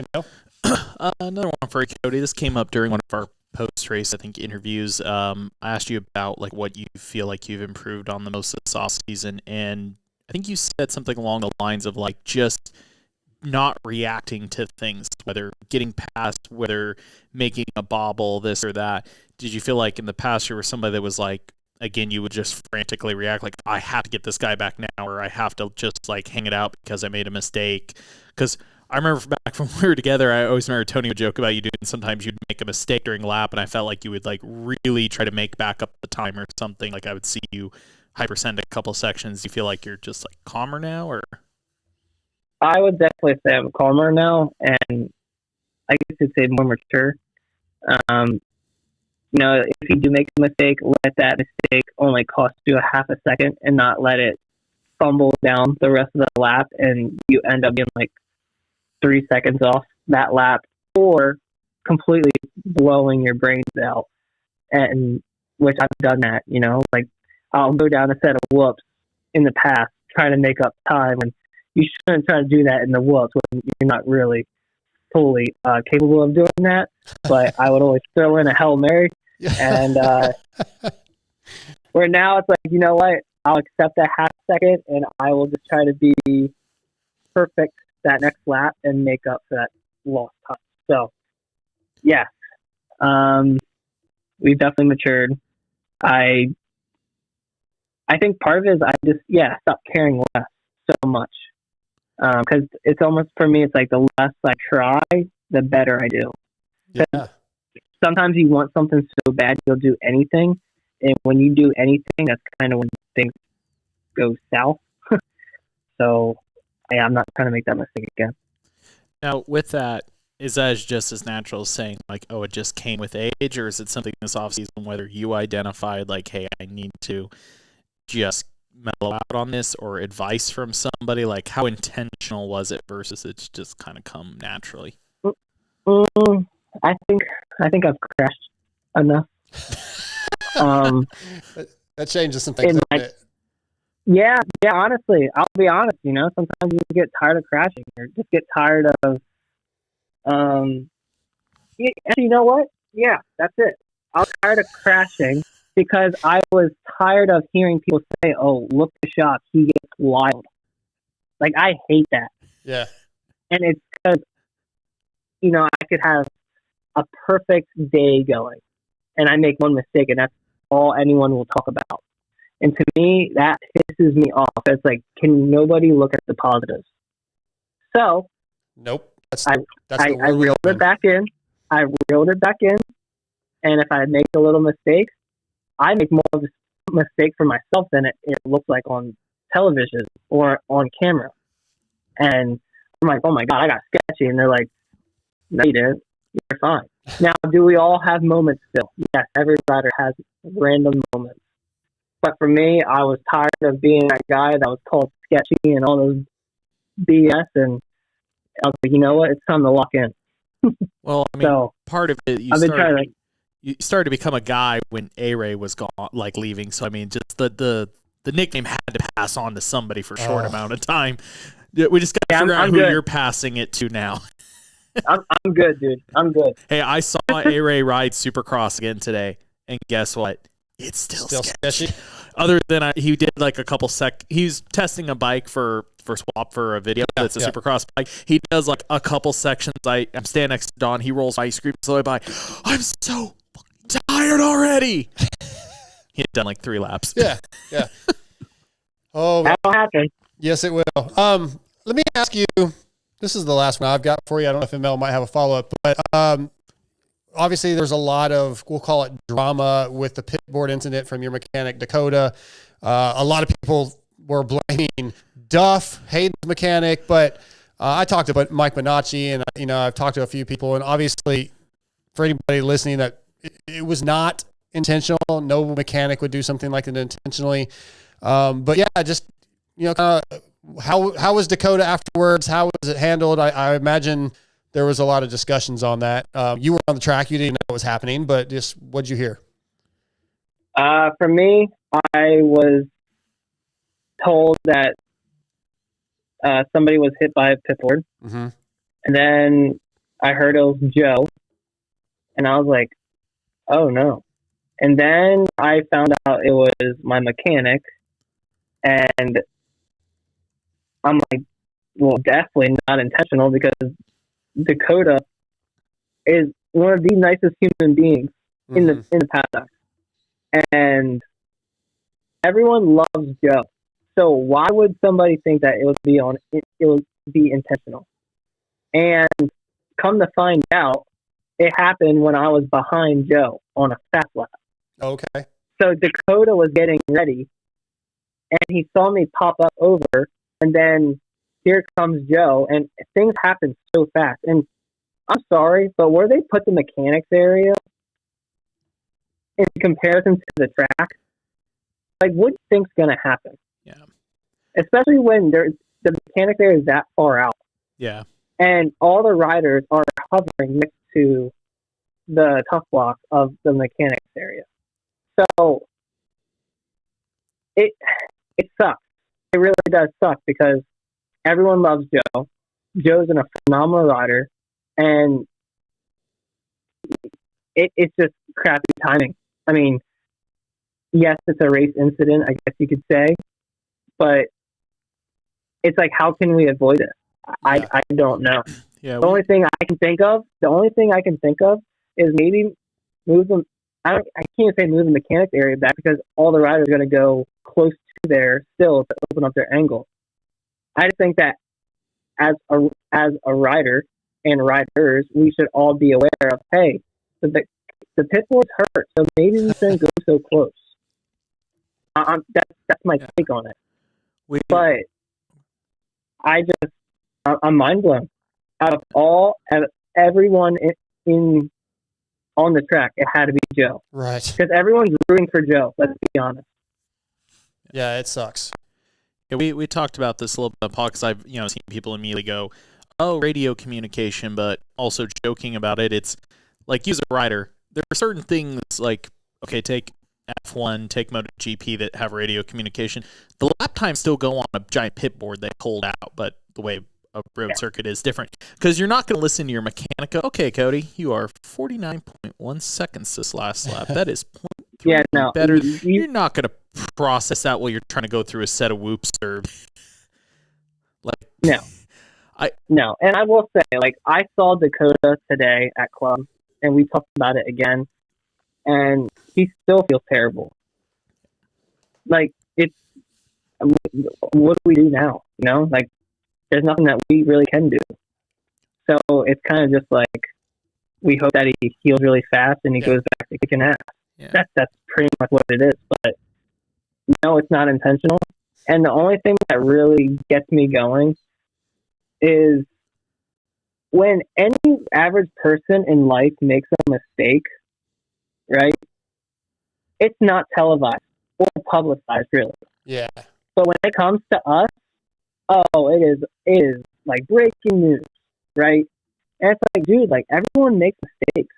Another one for Coty. This came up during one of our post-race, I think, interviews. I asked you about like what you feel like you've improved on the most this offseason, and I think you said something along the lines of like just not reacting to things, whether getting past, whether making a bobble, this or that. Did you feel like in the past you were somebody that was like, again, you would just frantically react like, I have to get this guy back now, or I have to just like hang it out because I made a mistake? Because I remember back when we were together, I always remember Tony would joke about you doing, sometimes you'd make a mistake during a lap, and I felt like you would like really try to make back up the time or something. Like I would see you hypersend a couple sections. Do you feel like you're just like calmer now, or? I would definitely say I'm calmer now, and I guess you'd say more mature. You know, if you do make a mistake, let that mistake only cost you a half a second and not let it fumble down the rest of the lap, and you end up being like 3 seconds off that lap, or completely blowing your brains out. And which I've done that, like I'll go down a set of whoops in the past trying to make up time, and you shouldn't try to do that in the whoops when you're not really fully capable of doing that. But I would always throw in a Hail Mary, and where now it's like, you know what, I'll accept that half second and I will just try to be perfect that next lap and make up for that lost time. So yeah, we've definitely matured. I think part of it is I just stopped caring less so much, because it's almost, for me, it's like the less I try, the better I do. Yeah. Sometimes you want something so bad you'll do anything, and when you do anything, that's kind of when things go south. So I'm not trying to make that mistake again. Now, with that, is that just as natural as saying, like, oh, it just came with age, or is it something this offseason, whether you identified, like, hey, I need to just mellow out on this, or advice from somebody? Like, how intentional was it versus it's just kind of come naturally? I think I've crashed enough. That changes some things. Yeah, honestly, I'll be honest, sometimes you get tired of crashing, or just get tired of, you know what? Yeah, that's it. I was tired of crashing because I was tired of hearing people say, oh, look at Schock, he gets wild. Like, I hate that. Yeah. And it's because, I could have a perfect day going, and I make one mistake, and that's all anyone will talk about. And to me, that pisses me off. It's like, can nobody look at the positives? So, nope. I reeled it back in. And if I make a little mistake, I make more of a mistake for myself than it looks like on television or on camera. And I'm like, oh my God, I got sketchy. And they're like, no, you didn't. You're fine. Now, do we all have moments still? Yes, every rider has random moments. But for me, I was tired of being that guy that was called sketchy and all those BS. And I was like, you know what? It's time to lock in. Well, I mean, so, part of it, you started to become a guy when A-Ray was gone, like leaving. So, I mean, just the nickname had to pass on to somebody for a short amount of time. We just got to figure out who you're passing it to now. I'm good, dude. I'm good. Hey, I saw A-Ray ride Supercross again today, and guess what? It's still sketchy. Other than he did like a couple he's testing a bike for swap for a video that's a Supercross bike. He does like a couple sections. I'm standing next to Don. He rolls by, he screams slowly by, I'm so tired already. He had done like 3 laps. Yeah. Oh, that'll happen. Yes, it will. Let me ask you, this is the last one I've got for you. I don't know if ML might have a follow-up, but obviously there's a lot of, we'll call it drama with the pitboard incident from your mechanic, Dakota. A lot of people were blaming Duff, Hayden's mechanic, but I talked about Mike Minacci, and I've talked to a few people, and obviously for anybody listening, that it was not intentional. No mechanic would do something like that intentionally. But yeah, just kind of how was Dakota afterwards? How was it handled? I imagine there was a lot of discussions on that. You were on the track, you didn't know what was happening, but just what'd you hear? For me, I was told that somebody was hit by a pitboard. Mm-hmm. And then I heard it was Joe. And I was like, oh no. And then I found out it was my mechanic. And I'm like, well, definitely not intentional, because Dakota is one of the nicest human beings in the paddock. And everyone loves Joe. So why would somebody think that it would be intentional? And come to find out, it happened when I was behind Joe on a fast lap. Okay. So Dakota was getting ready, and he saw me pop up over, and then here comes Joe, and things happen so fast. And I'm sorry, but where they put the mechanics area in comparison to the track, like, what do you think's going to happen? Yeah. Especially when the mechanics area is that far out. Yeah. And all the riders are hovering next to the tough block of the mechanics area. So it sucks. It really does suck because everyone loves Joe. Joe's a phenomenal rider, and it's just crappy timing. I mean, yes, it's a race incident, I guess you could say, but it's like, how can we avoid it? I don't know. Yeah, the only thing I can think of is maybe move them. I can't say move the mechanics area back because all the riders are going to go close to there still to open up their angle. I just think that as a rider and riders, we should all be aware of, hey, the pit board's hurt, so maybe we shouldn't go so close. That's my take on it. But I'm mind blown. Out of everyone on the track, it had to be Joe. Right. Because everyone's rooting for Joe, let's be honest. Yeah, it sucks. Yeah, we talked about this a little bit, Paul, because I've seen people immediately go, oh, radio communication, but also joking about it. It's like, you as a rider, there are certain things like, okay, take F1, take MotoGP that have radio communication. The lap times still go on a giant pit board they hold out, but the way a road circuit is different because you're not going to listen to your mechanic go, okay, Cody, you are 49.1 seconds this last lap. That is 0.3 better. You're not going to process that while you're trying to go through a set of whoops or No. And I will say, like, I saw Dakota today at club, and we talked about it again, and he still feels terrible. Like, what do we do now? Like, there's nothing that we really can do. So it's kind of just like, we hope that he heals really fast and he goes back to kicking ass. Yeah. That's pretty much what it is. But no, it's not intentional. And the only thing that really gets me going is when any average person in life makes a mistake, right? It's not televised or publicized, really. Yeah. But when it comes to us, it is like breaking news, right? And it's like, dude, like, everyone makes mistakes.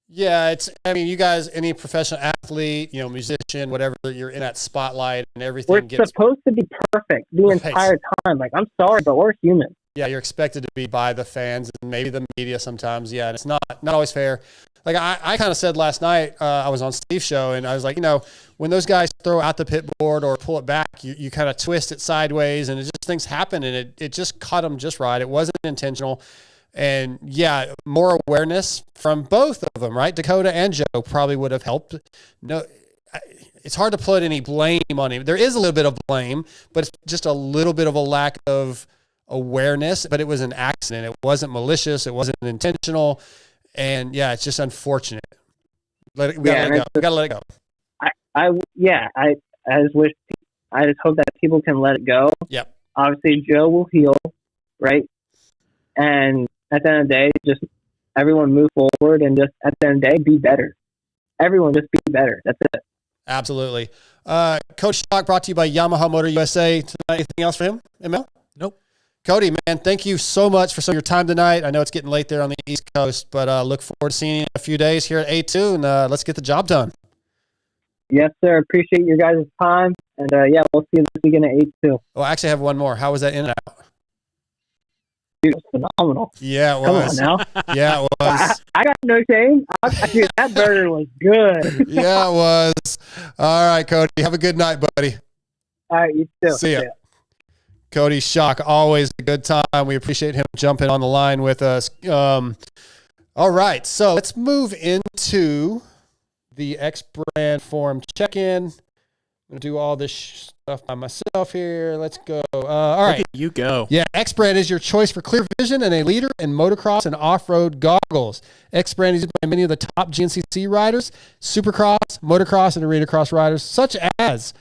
Yeah, you guys, any professional athlete, musician, whatever, you're in that spotlight and everything. We're supposed to be perfect the entire time. Like, I'm sorry, but we're human. Yeah, you're expected to be by the fans and maybe the media sometimes. Yeah, and it's not always fair. Like I kind of said last night, I was on Steve's show, and I was like, when those guys throw out the pit board or pull it back, you kind of twist it sideways, and things happen, and it just caught them just right. It wasn't intentional. And yeah, more awareness from both of them, right? Dakota and Joe probably would have helped. No, it's hard to put any blame on him. There is a little bit of blame, but it's just a little bit of a lack of awareness. But it was an accident. It wasn't malicious. It wasn't intentional. And yeah, it's just unfortunate. We gotta let it go. I just hope that people can let it go. Yep. Obviously, Joe will heal, right? And at the end of the day, just everyone move forward, and just at the end of the day, be better. Everyone just be better. That's it. Absolutely. Coach Schock, brought to you by Yamaha Motor USA. Anything else for him, ML? Nope. Cody, man, thank you so much for some of your time tonight. I know it's getting late there on the East Coast, but look forward to seeing you in a few days here at A2, and let's get the job done. Yes, sir. Appreciate your guys' time. And, we'll see you this weekend at A2. Oh, I actually have one more. How was that in and out? Dude, it was phenomenal. Yeah, it was. Come on now. Yeah, it was. I got no shame. Dude, that burger was good. Yeah, it was. All right, Cody. Have a good night, buddy. All right, you too. See ya. Coty Schock, always a good time. We appreciate him jumping on the line with us. All right, so let's move into the X Brand Forum check-in. I'm going to do all this stuff by myself here. Let's go. All right. You go. Yeah, X Brand is your choice for clear vision and a leader in motocross and off-road goggles. X Brand is used by many of the top GNCC riders, supercross, motocross, and arena cross riders, such as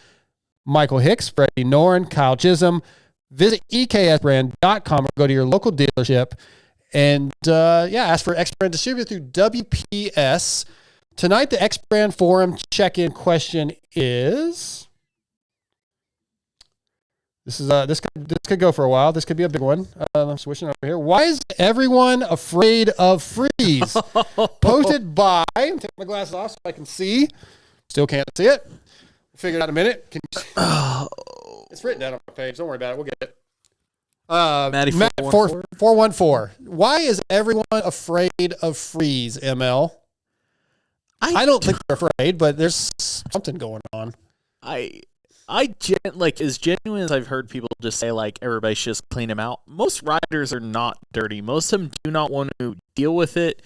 Michael Hicks, Freddie Noren, Kyle Chisholm. Visit eksbrand.com or go to your local dealership and, ask for X Brand distributed through WPS. Tonight, the X Brand Forum check-in question is, This could go for a while. This could be a big one. I'm switching over here. Why is everyone afraid of freeze? Posted by. Take my glasses off so I can see. Still can't see it. We'll figure it out in a minute. It's written down on my page. Don't worry about it. We'll get it. Matt 414. Why is everyone afraid of freeze, ML? I don't think they're afraid, but there's something going on. As genuine as I've heard people just say, like, everybody should just clean them out. Most riders are not dirty. Most of them do not want to deal with it.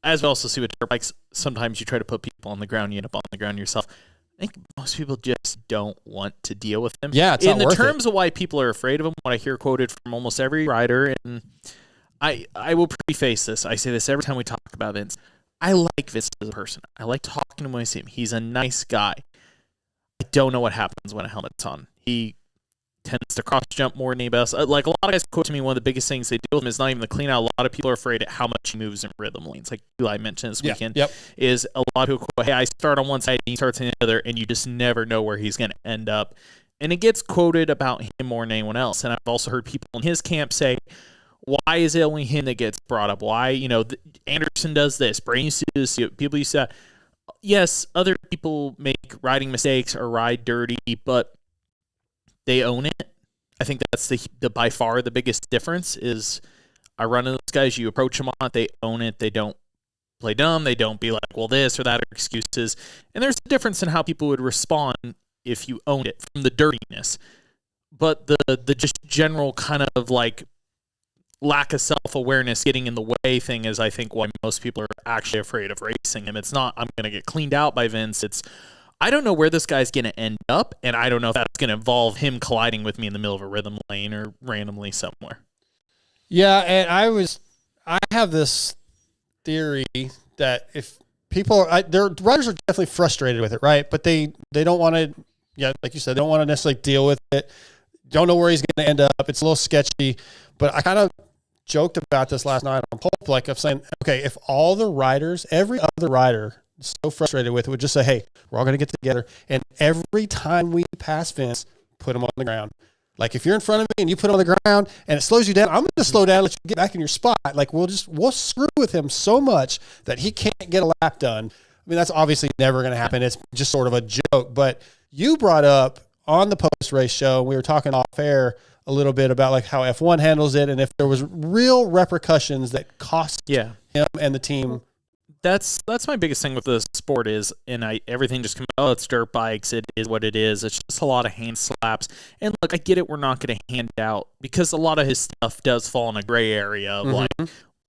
As we also see with dirt bikes, sometimes you try to put people on the ground, you end up on the ground yourself. I think most people just don't want to deal with them. Yeah, it's not worth it. In the terms of why people are afraid of them, what I hear quoted from almost every rider, and I will preface this. I say this every time we talk about Vince. I like Vince as a person. I like talking to him when I see him. He's a nice guy. I don't know what happens when a helmet's on. He tends to cross jump more than anybody else. Like, a lot of guys quote to me, one of the biggest things they deal with him is not even the clean out. A lot of people are afraid at how much he moves in rhythm lanes. Like Eli mentioned this weekend, is a lot of people quote, hey, I start on one side and he starts on the other, and you just never know where he's going to end up. And it gets quoted about him more than anyone else. And I've also heard people in his camp say, why is it only him that gets brought up? Why, Anderson does this, Brain used to do this, people used to. Yes, other people make riding mistakes or ride dirty, but they own it. I think that's the by far the biggest difference is I run into those guys, you approach them on it, they own it, they don't play dumb, they don't be like, well, this or that, or excuses. And there's a difference in how people would respond if you owned it from the dirtiness. But the just general kind of like lack of self-awareness getting in the way thing is, I think, why most people are actually afraid of racing him. It's not, I'm going to get cleaned out by Vince. It's, I don't know where this guy's going to end up, and I don't know if that's going to involve him colliding with me in the middle of a rhythm lane or randomly somewhere. Yeah, and I have this theory that if people, their riders are definitely frustrated with it, right? But they don't want to, like you said, they don't want to necessarily deal with it. Don't know where he's going to end up. It's a little sketchy. But I kind of joked about this last night on Pulp, like of saying, okay, if all the riders, every other rider so frustrated with it would just say, hey, we're all going to get together, and every time we pass Vince, put him on the ground. Like, if you're in front of me and you put him on the ground and it slows you down, I'm going to slow down, let you get back in your spot. Like, we'll screw with him so much that he can't get a lap done. I mean, that's obviously never going to happen. It's just sort of a joke. But you brought up on the post-race show, we were talking off air a little bit about like how F1 handles it, and if there was real repercussions that cost him and the team. That's my biggest thing with the sport is, and everything just comes, oh, it's dirt bikes, it is what it is. It's just a lot of hand slaps. And look, I get it, we're not going to hand out, because a lot of his stuff does fall in a gray area of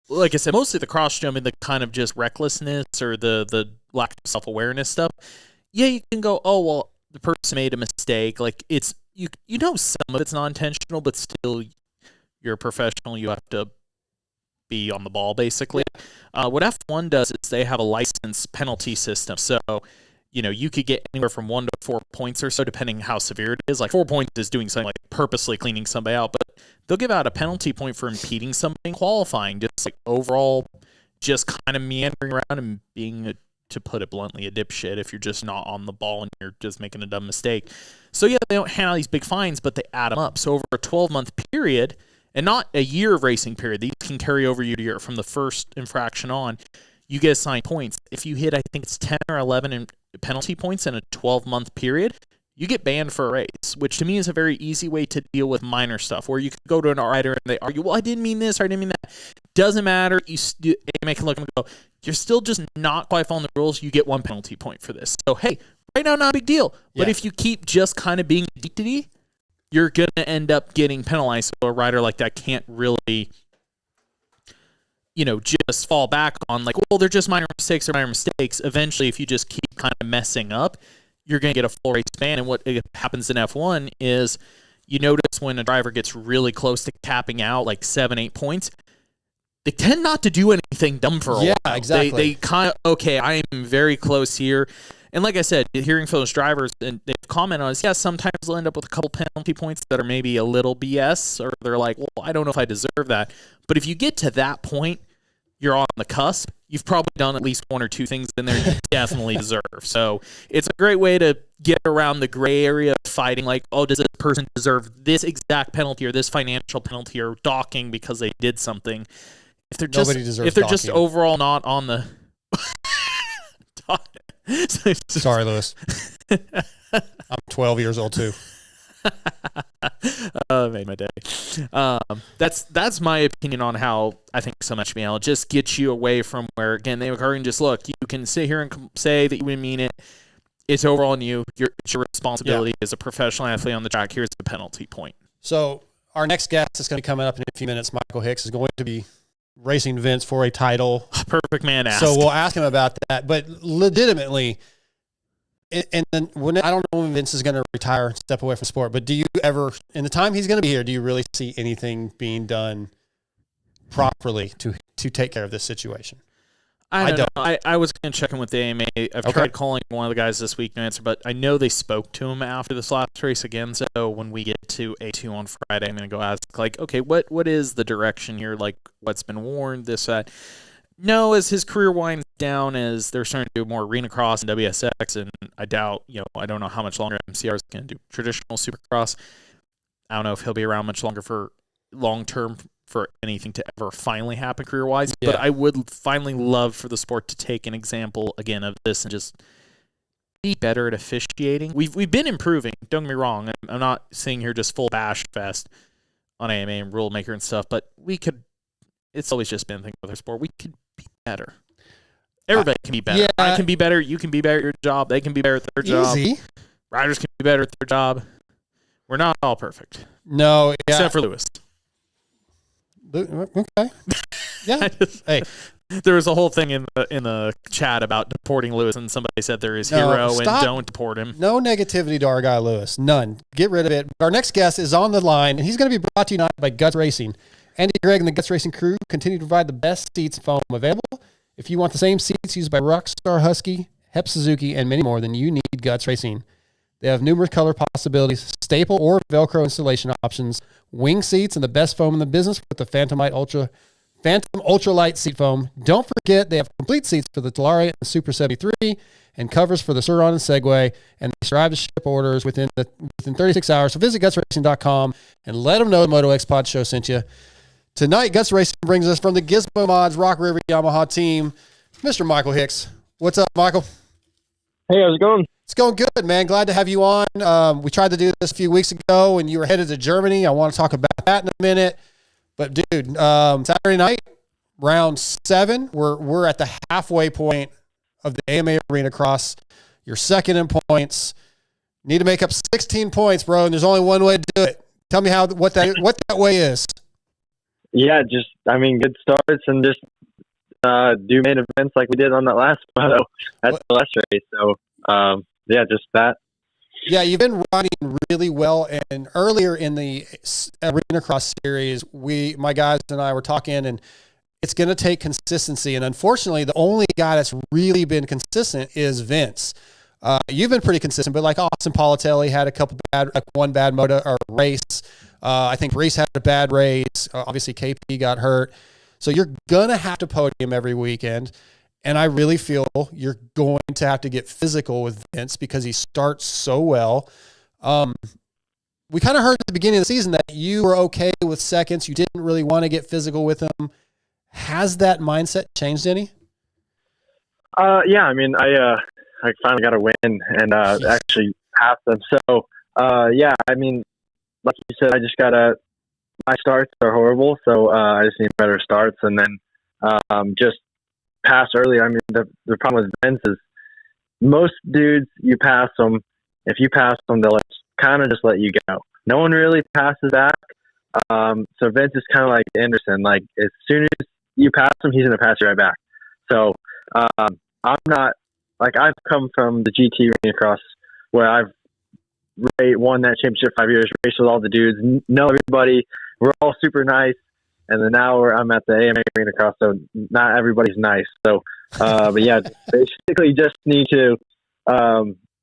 like I said, mostly the cross jumping, the kind of just recklessness or the lack of self-awareness stuff. Yeah, you can go, oh, well, the person made a mistake. Like, it's, you know, some of it's non-intentional, but still, you're a professional. You have to be on the ball, basically. What F1 does is they have a license penalty system. So, you could get anywhere from 1 to 4 points or so, depending how severe it is. Like, 4 points is doing something like purposely cleaning somebody out, but they'll give out a penalty point for impeding something qualifying, just like overall, just kind of meandering around and being to put it bluntly, a dipshit if you're just not on the ball and you're just making a dumb mistake. So yeah, they don't hand out these big fines, but they add them up. So over a 12-month period, and not a year of racing period, these can carry over year to year. From the first infraction on, you get assigned points. If you hit, I think it's 10 or 11 in penalty points in a 12-month period, you get banned for a race, which to me is a very easy way to deal with minor stuff, where you can go to an rider and they argue, well, I didn't mean this or I didn't mean that. Doesn't matter. You make it look and go, you're still just not quite following the rules. You get 1 penalty point for this. So, hey, right now, not a big deal. But if you keep just kind of being a dickity, you're going to end up getting penalized. So a rider like that can't really, just fall back on like, well, they're just minor mistakes or minor mistakes. Eventually, if you just keep kind of messing up, you're going to get a full race ban. And what happens in F1 is you notice when a driver gets really close to capping out, like 7-8 points, they tend not to do anything dumb for a while. Yeah, exactly. They kind of, okay, I am very close here. And like I said, hearing from those drivers, and they've commented on this, sometimes they'll end up with a couple penalty points that are maybe a little BS, or they're like, well, I don't know if I deserve that. But if you get to that point, you're on the cusp, you've probably done at least one or two things in there you definitely deserve. So it's a great way to get around the gray area of fighting, like, oh, does this person deserve this exact penalty or this financial penalty or docking because they did something? If they're just overall not on the Sorry, Lewis. I'm 12 years old too. Made my day. That's my opinion on how I think so much BL just gets you away from where, again, they can just look. You can sit here and say that you didn't mean it. It's overall on you. It's your responsibility as a professional athlete on the track. Here's the penalty point. So our next guest is going to be coming up in a few minutes. Michael Hicks is going to be racing Vince for a title. Perfect man to ask. So we'll ask him about that. But legitimately, and then I don't know when Vince is going to retire and step away from sport, but do you ever, in the time he's going to be here, do you really see anything being done properly to take care of this situation? I don't know. I was going to check in with the AMA. I've tried calling one of the guys this week, no answer, but I know they spoke to him after this last race again. So when we get to A2 on Friday, I'm going to go ask, like, okay, what is the direction here? Like, what's been warned, this, that. No, as his career winds down, as they're starting to do more arena cross and WSX, and I doubt, I don't know how much longer MCR is going to do traditional supercross. I don't know if he'll be around much longer for long-term for anything to ever finally happen career-wise, but I would finally love for the sport to take an example, again, of this and just be better at officiating. We've been improving, don't get me wrong. I'm not sitting here just full bash fest on AMA and rule maker and stuff, but it's always just been a thing with our sport. We could be better. Everybody can be better. I can be better. You can be better at your job. They can be better at their job. Easy. Riders can be better at their job. We're not all perfect. No. Except for Lewis. Okay. Yeah. Hey, there was a whole thing in the chat about deporting Lewis, and somebody said they're his hero and don't deport him. No negativity to our guy Lewis. None. Get rid of it. Our next guest is on the line, and he's going to be brought to you tonight by Guts Racing. Andy Gregg and the Guts Racing crew continue to provide the best seats and foam available. If you want the same seats used by Rockstar Husky, Hep Suzuki, and many more, then you need Guts Racing. They have numerous color possibilities, staple or Velcro installation options, wing seats, and the best foam in the business with the Phantom Ultralight seat foam. Don't forget, they have complete seats for the Talari and the Super 73 and covers for the Sur-Ron and Segway, and they strive to ship orders within 36 hours. So visit gutsracing.com and let them know the MotoXpod show sent you. Tonight, Guts Racing brings us from the Gizmo Mods Rock River Yamaha team, Mr. Michael Hicks. What's up, Michael? Hey, how's it going? It's going good, man. Glad to have you on. We tried to do this a few weeks ago, and you were headed to Germany. I want to talk about that in a minute. But, dude, Saturday night, round 7, we're at the halfway point of the AMA Arena Cross. You're second in points. Need to make up 16 points, bro, and there's only one way to do it. Tell me what that way is. Yeah, good starts and just do main events like we did on that last photo at the last race. So, just that. Yeah, you've been riding really well. And earlier in the Arena Cross series, my guys and I were talking, and it's going to take consistency. And unfortunately, the only guy that's really been consistent is Vince. You've been pretty consistent, but like Austin Politelli had one bad moto or race. I think Reese had a bad race. Obviously, KP got hurt. So you're going to have to podium every weekend. And I really feel you're going to have to get physical with Vince because he starts so well. We kind of heard at the beginning of the season that you were okay with seconds. You didn't really want to get physical with him. Has that mindset changed any? I finally got a win and actually passed them. So, like you said, my starts are horrible, so I just need better starts. And then just pass early. I mean, the problem with Vince is most dudes, you pass them. If you pass them, they'll kind of just let you go. No one really passes back. So Vince is kind of like Anderson. Like, as soon as you pass him, he's going to pass you right back. So I'm not – like, I've come from the GT Arena Cross where I've won that championship 5 years, raced with all the dudes, know everybody. We're all super nice. And then now I'm at the AMA Arena Cross, so not everybody's nice. So, basically just need to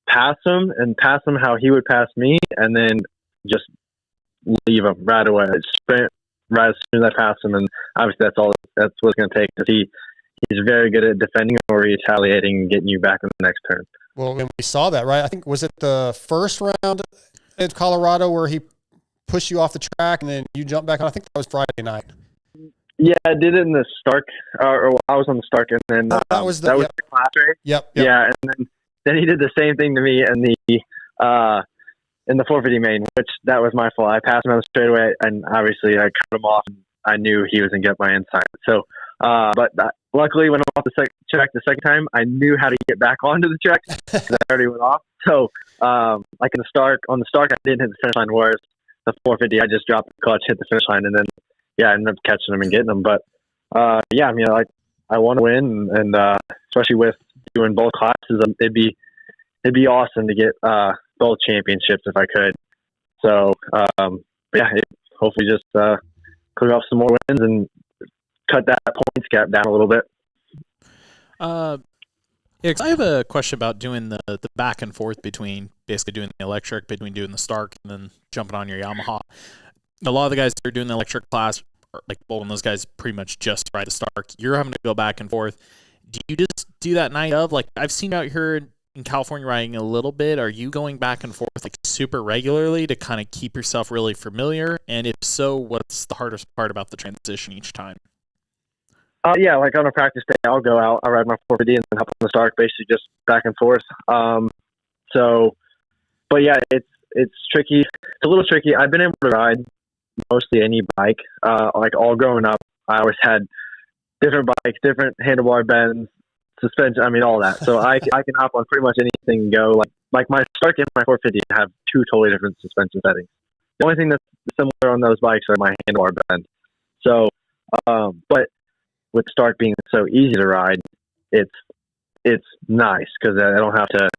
pass him how he would pass me, and then just leave him right away. Sprint right as soon as I pass him, and obviously that's what it's going to take, because he's very good at defending or retaliating and getting you back in the next turn. Well, and we saw that, right? I think, was it the first round at Colorado where he pushed you off the track and then you jumped back on? I think that was Friday night. Yeah, I did it in the Stark, or I was on the Stark, and then that was the class race. Yep. Yeah, and then he did the same thing to me in the 450 main, which that was my fault. I passed him on the straightaway, and obviously I cut him off. And I knew he was going to get my inside. So, luckily when I went off the track the second time, I knew how to get back onto the track. I already went off. So, like on the Stark, I didn't hit the finish line, whereas the 450, I just dropped the clutch, hit the finish line, and then I ended up catching them and getting them. But I mean, like, I want to win, and especially with doing both classes, it'd be awesome to get both championships if I could. So hopefully just clear off some more wins and cut that points gap down a little bit. I have a question about doing the back and forth between basically doing the electric, between doing the Stark, and then jumping on your Yamaha. A lot of the guys that are doing the electric class, like Bolton, those guys pretty much just ride the Stark. You're having to go back and forth. Do you just do that night of? Like, I've seen out here in California riding a little bit. Are you going back and forth like super regularly to kind of keep yourself really familiar? And if so, what's the hardest part about the transition each time? Yeah, like on a practice day, I'll go out, I'll ride my 450 and then hop on the Stark, basically just back and forth. But yeah, it's tricky. It's a little tricky. I've been able to ride mostly any bike. Like all growing up, I always had different bikes, different handlebar bends, suspension. I mean, all that. So I can hop on pretty much anything and go. Like my Stark and my 450 have two totally different suspension settings. The only thing that's similar on those bikes are my handlebar bend. So, but with Stark being so easy to ride, it's nice because I don't have to.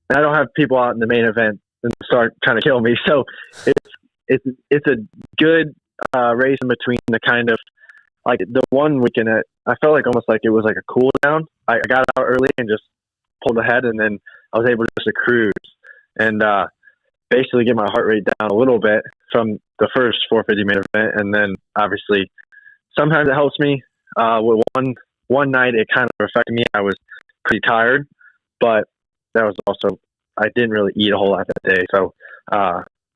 I don't have people out in the main event and start trying to kill me. So it's a good race in between the kind of like the one weekend. I felt like almost like it was like a cool down. I got out early and just pulled ahead, and then I was able to just cruise and basically get my heart rate down a little bit from the first 450 main event, and then obviously sometimes it helps me. With one night it kind of affected me. I was pretty tired, but that was also I didn't really eat a whole lot that day. So,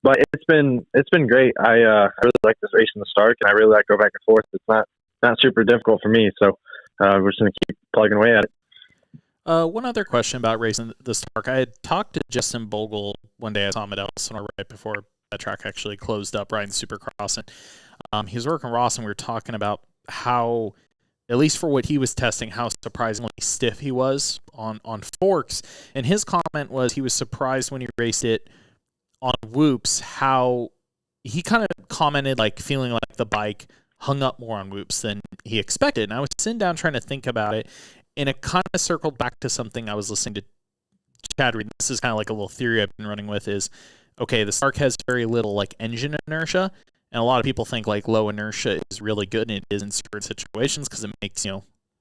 but it's been great. I really like this race in the Stark, and I really like go back and forth. It's not super difficult for me. So we're just gonna keep plugging away at it. One other question about racing the Stark. I had talked to Justin Bogle one day. I saw him at Elsinore right before that track actually closed up, riding Supercross, and he was working Ross, and we were talking about how, at least for what he was testing, how surprisingly stiff he was on forks. And his comment was he was surprised when he raced it on whoops, how he kind of commented like feeling like the bike hung up more on whoops than he expected. And I was sitting down trying to think about it, and it kind of circled back to something I was listening to Chad read. This is kind of like a little theory I've been running with is, okay, the Stark has very little like engine inertia. And a lot of people think like low inertia is really good, and it is in certain situations because it makes,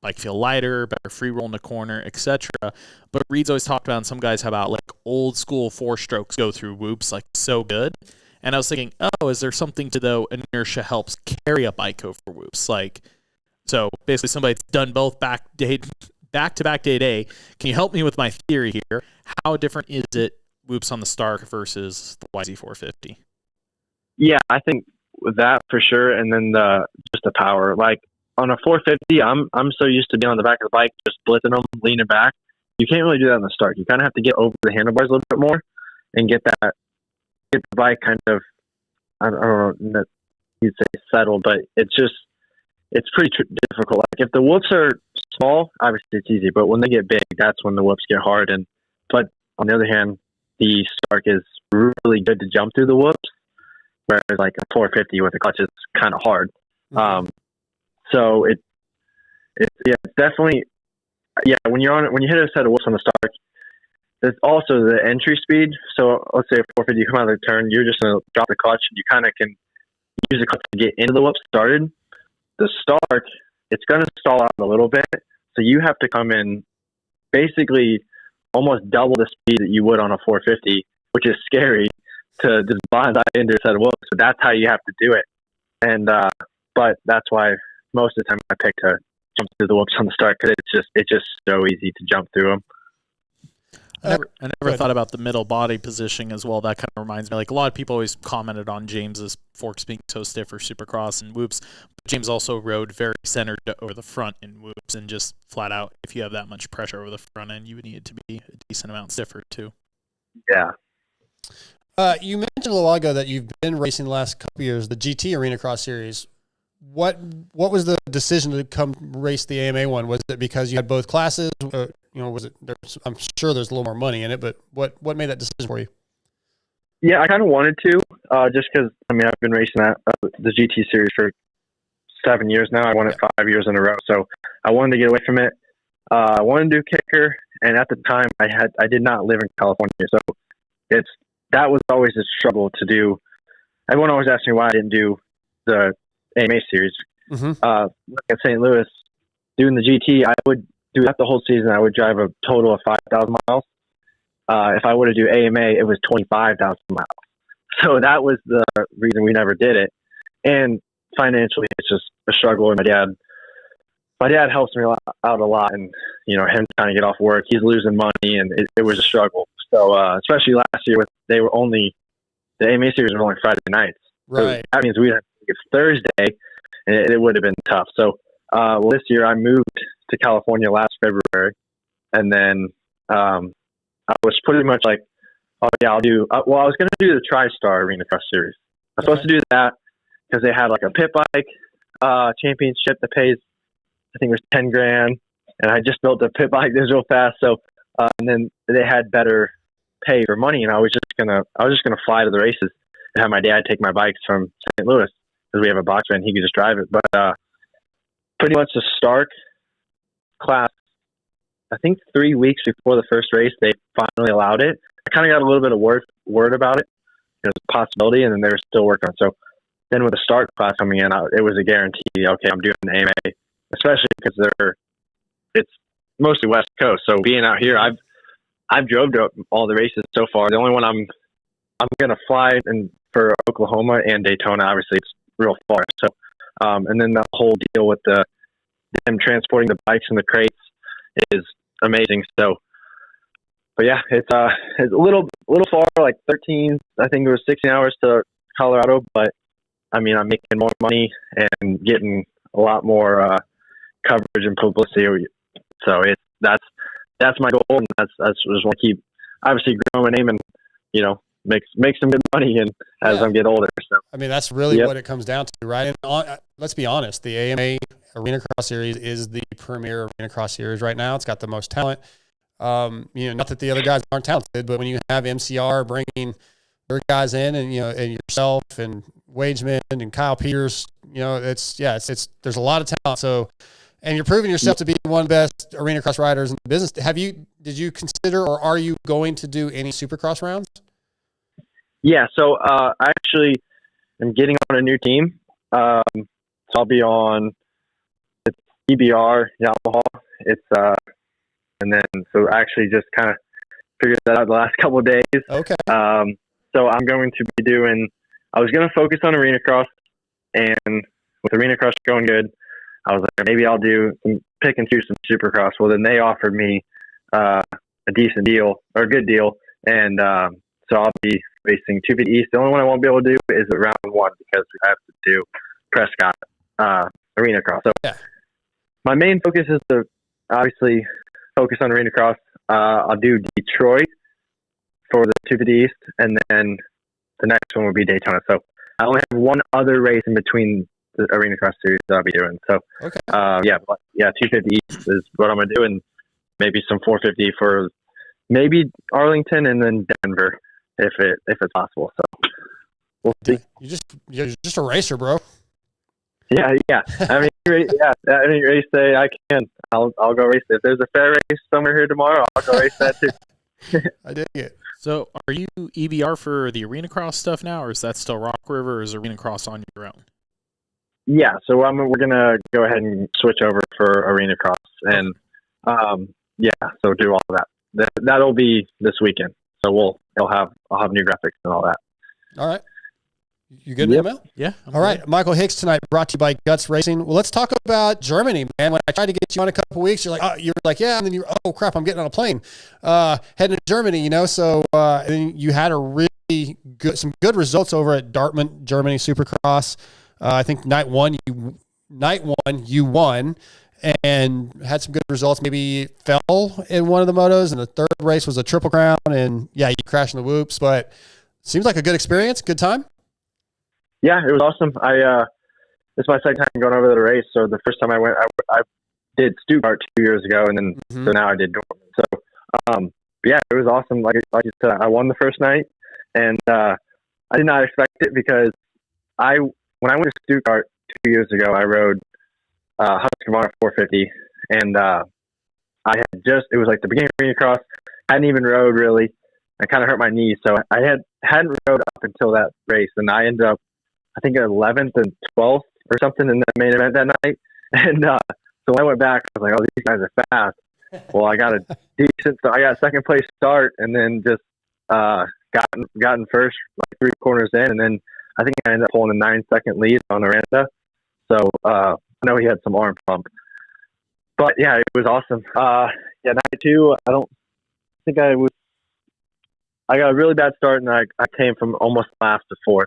bike feel lighter, better free roll in the corner, etc. But Reed's always talked about, and some guys have about like old school 4-strokes go through whoops like so good. And I was thinking, is there something to though inertia helps carry a bike over whoops? Like, so basically somebody that's done both back to back day. Can you help me with my theory here? How different is it whoops on the Stark versus the YZ450? Yeah, I think that for sure, and then just the power. Like on a 450, I'm so used to being on the back of the bike, just blitzing them, leaning back. You can't really do that on the Stark. You kind of have to get over the handlebars a little bit more and get the bike kind of, I don't know, you'd say settled, but it's pretty difficult. Like if the whoops are small, obviously it's easy, but when they get big, that's when the whoops get hard. But on the other hand, the Stark is really good to jump through the whoops, whereas like a 450 with a clutch is kind of hard. Mm-hmm. So it's definitely, when you hit a set of whoops on the Stark, there's also the entry speed. So let's say a 450, you come out of the turn, you're just going to drop the clutch, and you kind of can use the clutch to get into the whoops started. The Stark, it's going to stall out a little bit. So you have to come in basically almost double the speed that you would on a 450, which is scary to just blindside into a set of whoops. So that's how you have to do it. and but that's why most of the time I pick to jump through the whoops on the start because it's just so easy to jump through them. I never thought about the middle body positioning as well. That kind of reminds me, like a lot of people always commented on James's forks being so stiff for Supercross and whoops. But James also rode very centered over the front in whoops, and just flat out, if you have that much pressure over the front end, you would need it to be a decent amount stiffer too. Yeah. You mentioned a little while ago that you've been racing the last couple of years, the GT Arena Cross Series. What was the decision to come race the AMA one? Was it because you had both classes? Was it? I'm sure there's a little more money in it, but what made that decision for you? Yeah, I kind of wanted to, just because I've been racing the GT series for 7 years now. I won it 5 years in a row, so I wanted to get away from it. I wanted to do kicker, and at the time, I did not live in California, so that was always a struggle to do. Everyone always asked me why I didn't do the AMA series. Like at St. Louis, doing the GT, I would do that the whole season. I would drive a total of 5,000 miles. If I were to do AMA, it was 25,000 miles. So that was the reason we never did it. And financially, it's just a struggle. And my dad helps me out a lot. And, him trying to get off work, he's losing money, and it was a struggle. So, especially last year, the AMA series were only Friday nights. Right. So that means we had to get Thursday, and it would have been tough. So, this year I moved to California last February, and then I was pretty much like, oh yeah, I'll do. I was going to do the TriStar Arena Cross Series. I was supposed to do that because they had like a pit bike championship that pays, I think it was $10,000, and I just built a pit bike that was real fast. So, and then they had better pay for money, and I was just gonna fly to the races and have my dad take my bikes from St. Louis because we have a box van, he could just drive it. But pretty much the start class, I think 3 weeks before the first race, they finally allowed it. I kind of got a little bit of word about it. It was a possibility, and then they were still working on it. So then with the start class coming in, it was a guarantee. Okay, I'm doing the AMA, especially because it's mostly West Coast. So being out here, I've drove to all the races so far. The only one I'm going to fly in for Oklahoma and Daytona. Obviously, it's real far. So, and then the whole deal with them transporting the bikes and the crates is amazing. So, but yeah, it's a little far, like 13. I think it was 16 hours to Colorado. But I'm making more money and getting a lot more coverage and publicity. So that's my goal, and that's I just want to keep obviously growing my name and make some good money and as I'm getting older. So that's really what it comes down to, right? And let's be honest, the AMA Arena Cross Series is the premier Arena Cross Series right now. It's got the most talent. Not that the other guys aren't talented, but when you have MCR bringing their guys in, and and yourself and Wageman and Kyle Peters, there's a lot of talent. So. And you're proving yourself to be one of the best arena cross riders in the business. Did you consider, or are you going to do any Supercross rounds? Yeah, so I actually am getting on a new team. So I'll be on EBR Yamaha. And then so I actually just kind of figured that out the last couple of days. Okay. So I'm going to be I was going to focus on arena cross, and with arena cross going good, I was like, maybe I'll pick and choose some Supercross. Well, then they offered me a decent deal, or a good deal, and so I'll be racing 250 East. The only one I won't be able to do is round one because I have to do Prescott Arena Cross. So my main focus is to obviously focus on Arena Cross. I'll do Detroit for the 250 East, and then the next one will be Daytona. So I only have one other race in between the Arena Cross Series that I'll be doing. So, 250 East is what I'm going to do, and maybe some 450 for maybe Arlington and then Denver if it's possible. So we'll see. You're just a racer, bro. Yeah. Any race day I can, I'll go race it. If there's a fair race somewhere here tomorrow, I'll go race that too. I dig it. So are you EBR for the Arena Cross stuff now, or is that still Rock River, or is Arena Cross on your own? Yeah, so we're gonna go ahead and switch over for Arena Cross, and so do all that. That'll be this weekend. So I'll have new graphics and all that. All right. You good, man? Yeah. All right. Michael Hicks tonight, brought to you by Guts Racing. Well, let's talk about Germany, man. When I tried to get you on a couple of weeks, you're like, yeah. And then oh crap, I'm getting on a plane, heading to Germany, So, and then you had some good results over at Dartmouth, Germany Supercross. I think night one you won and had some good results. Maybe fell in one of the motos, and the third race was a Triple Crown, and yeah, you crashed in the whoops, but seems like a good experience, good time. Yeah, it was awesome. This is my second time going over the race. So the first time I went, I did Stuttgart 2 years ago, and then so now I did Dortmund. So yeah, it was awesome. Like you said, I won the first night, and I did not expect it because when I went to Stuttgart 2 years ago, I rode Husqvarna 450, and it was like the beginning of Arena Cross. Hadn't even rode really. I kind of hurt my knee, so I hadn't rode up until that race, and I ended up, I think, 11th and 12th or something in the main event that night. And so when I went back, I was like, oh, these guys are fast. Well, I got I got second place start, and then just gotten first like 3 corners in, and then I think I ended up pulling a 9-second lead on Aranda. So I know he had some arm pump. But yeah, it was awesome. Yeah, night 2, I don't think I got a really bad start, and I came from almost last to 4th.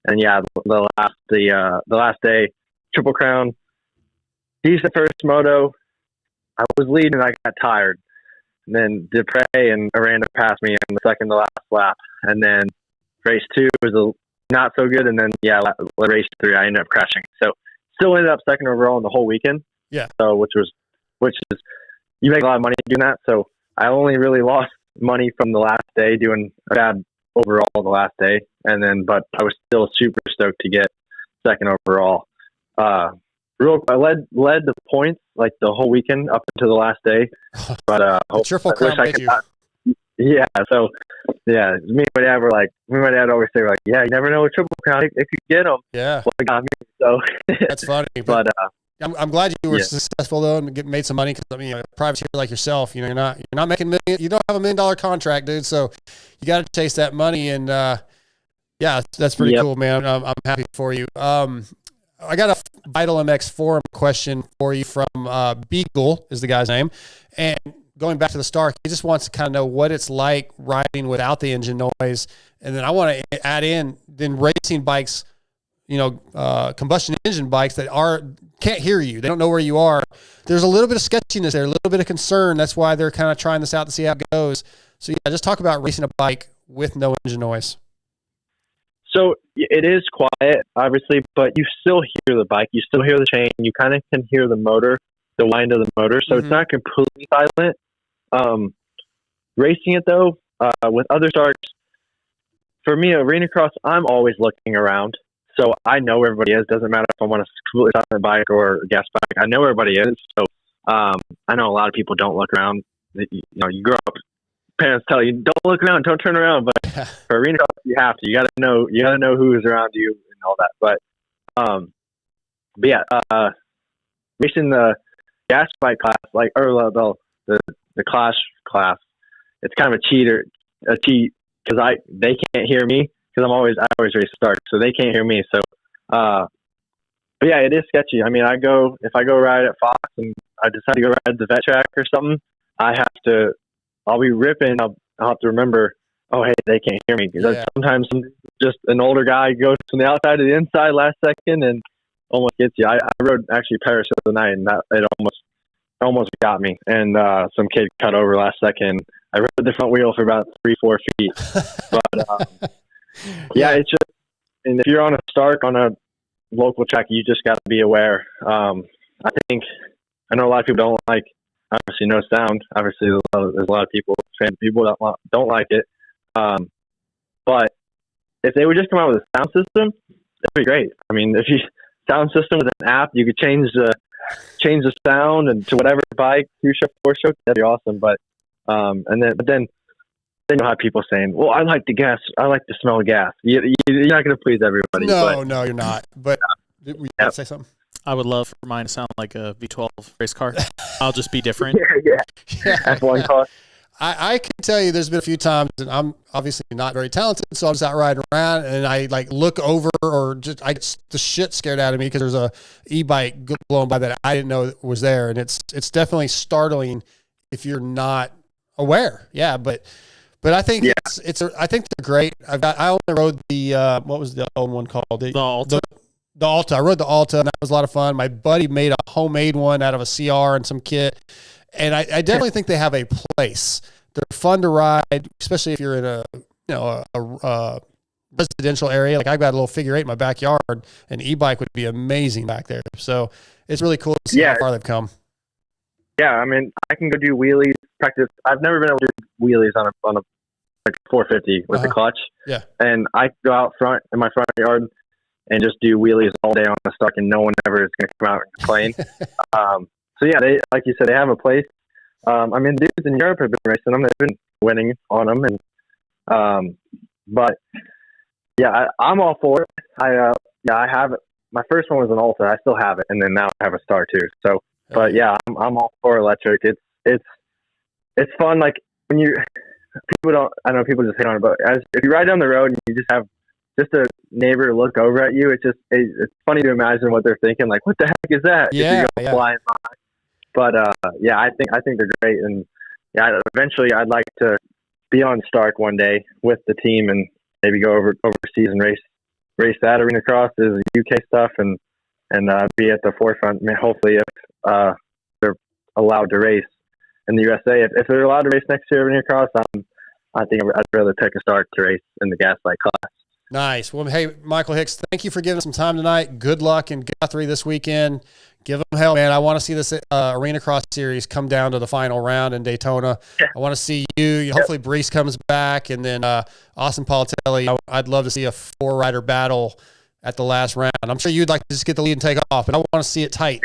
And yeah, the last day, Triple Crown, decent first moto. I was leading, and I got tired. And then Dupre and Aranda passed me in the second to last lap. And then race 2 was not so good. And then yeah, race 3, I ended up crashing. So still ended up second overall in the whole weekend. Yeah. So which is you make a lot of money doing that. So I only really lost money from the last day doing bad overall the last day, but I was still super stoked to get second overall. I led the points like the whole weekend up until the last day, but Triple Crown made you. Yeah, so yeah, me and my dad always say yeah, you never know a Triple Crown if you get them. Yeah, well, it got me. So that's funny, but I'm glad you were successful though and make some money, because I mean, a privateer like yourself, you're not making million. You don't have $1 million contract, dude. So you got to chase that money, and yeah, that's pretty cool, man. I'm happy for you. I got a Vital MX forum question for you from Beagle is the guy's name, and going back to the start, he just wants to kind of know what it's like riding without the engine noise, and then I want to add in then racing bikes. Combustion engine bikes that can't hear you. They don't know where you are. There's a little bit of sketchiness there, a little bit of concern. That's why they're kind of trying this out to see how it goes. So yeah, just talk about racing a bike with no engine noise. So it is quiet, obviously, but you still hear the bike. You still hear the chain. You kind of can hear the motor, the wind of the motor. So it's not completely silent. Racing it though, with other starts, for me, Arena Cross, I'm always looking around. So I know where everybody is. Doesn't matter if I'm on a completely silent bike or a gas bike. I know where everybody is. So I know a lot of people don't look around. You grow up, parents tell you don't look around, don't turn around. But for Arena Cross, you have to. You got to know who is around you and all that. But yeah, racing the gas bike class, the Clash class, it's kind of a cheat because they can't hear me. Because I always race start, so they can't hear me. So, but yeah, it is sketchy. I mean, if I go ride at Fox and I decide to go ride the vet track or something, I'll be ripping. I'll have to remember, oh, hey, they can't hear me. Because sometimes just an older guy goes from the outside to the inside last second and almost gets you. I rode actually Paris the other night, and it almost got me. And some kid cut over last second. I rode the front wheel for about 3-4 feet, but. Yeah, it's just, and if you're on a start on a local track, you just got to be aware. I know a lot of people don't like, obviously, no sound. Obviously, there's a lot of people that don't like it. But if they would just come out with a sound system, that'd be great. I mean, if you sound system with an app, you could change the sound and to whatever bike, 2-stroke, 4-stroke, that'd be awesome. But then you'll have people saying, well, I like the gas. I like the smell of gas. You're not going to please everybody. No, you're not. But we say something. I would love for mine to sound like a V12 race car. I'll just be different. Yeah. F1 car. I can tell you there's been a few times, and I'm obviously not very talented, so I'm just out riding around, and I like look over or just I get the shit scared out of me because there's a e-bike blowing by that I didn't know was there, and it's definitely startling if you're not aware. Yeah, but I think I think they're great. I only rode the what was the old one called? The Alta. The Alta. I rode the Alta, and that was a lot of fun. My buddy made a homemade one out of a CR and some kit. And I definitely think they have a place. They're fun to ride, especially if you're in a residential area. Like I've got a little figure eight in my backyard. An e-bike would be amazing back there. So it's really cool to see how far they've come. Yeah, I mean, I can go do wheelies, practice. I've never been able to do wheelies on a like 450 with the clutch. Yeah. And I go out front in my front yard and just do wheelies all day on the stock, and no one ever is going to come out and complain. So yeah, they, like you said, they have a place. I mean, dudes in Europe have been racing them; they've been winning on them, and but yeah, I'm all for it. I have it. My first one was an Alta. I still have it, and then now I have a Star too. So, but yeah, I'm all for electric. It's fun. Like when I know people just hate on it, but if you ride down the road and you just have just a neighbor look over at you, it's funny to imagine what they're thinking. Like, what the heck is that? Yeah, if you go flying by. But yeah, I think they're great, and yeah, eventually I'd like to be on Stark one day with the team and maybe go overseas and race that arena cross, is UK stuff, and be at the forefront. I mean, hopefully, if they're allowed to race in the USA, if they're allowed to race next year arena cross, I think I'd rather pick a Stark to race in the Gaslight class. Nice. Well, hey, Michael Hicks, thank you for giving us some time tonight. Good luck in Guthrie this weekend. Give them hell, man. I want to see this Arena Cross Series come down to the final round in Daytona. Yeah. I want to see you. Hopefully, Brees comes back, and then Austin Politelli. I'd love to see a 4-rider battle at the last round. I'm sure you'd like to just get the lead and take off, but I want to see it tight.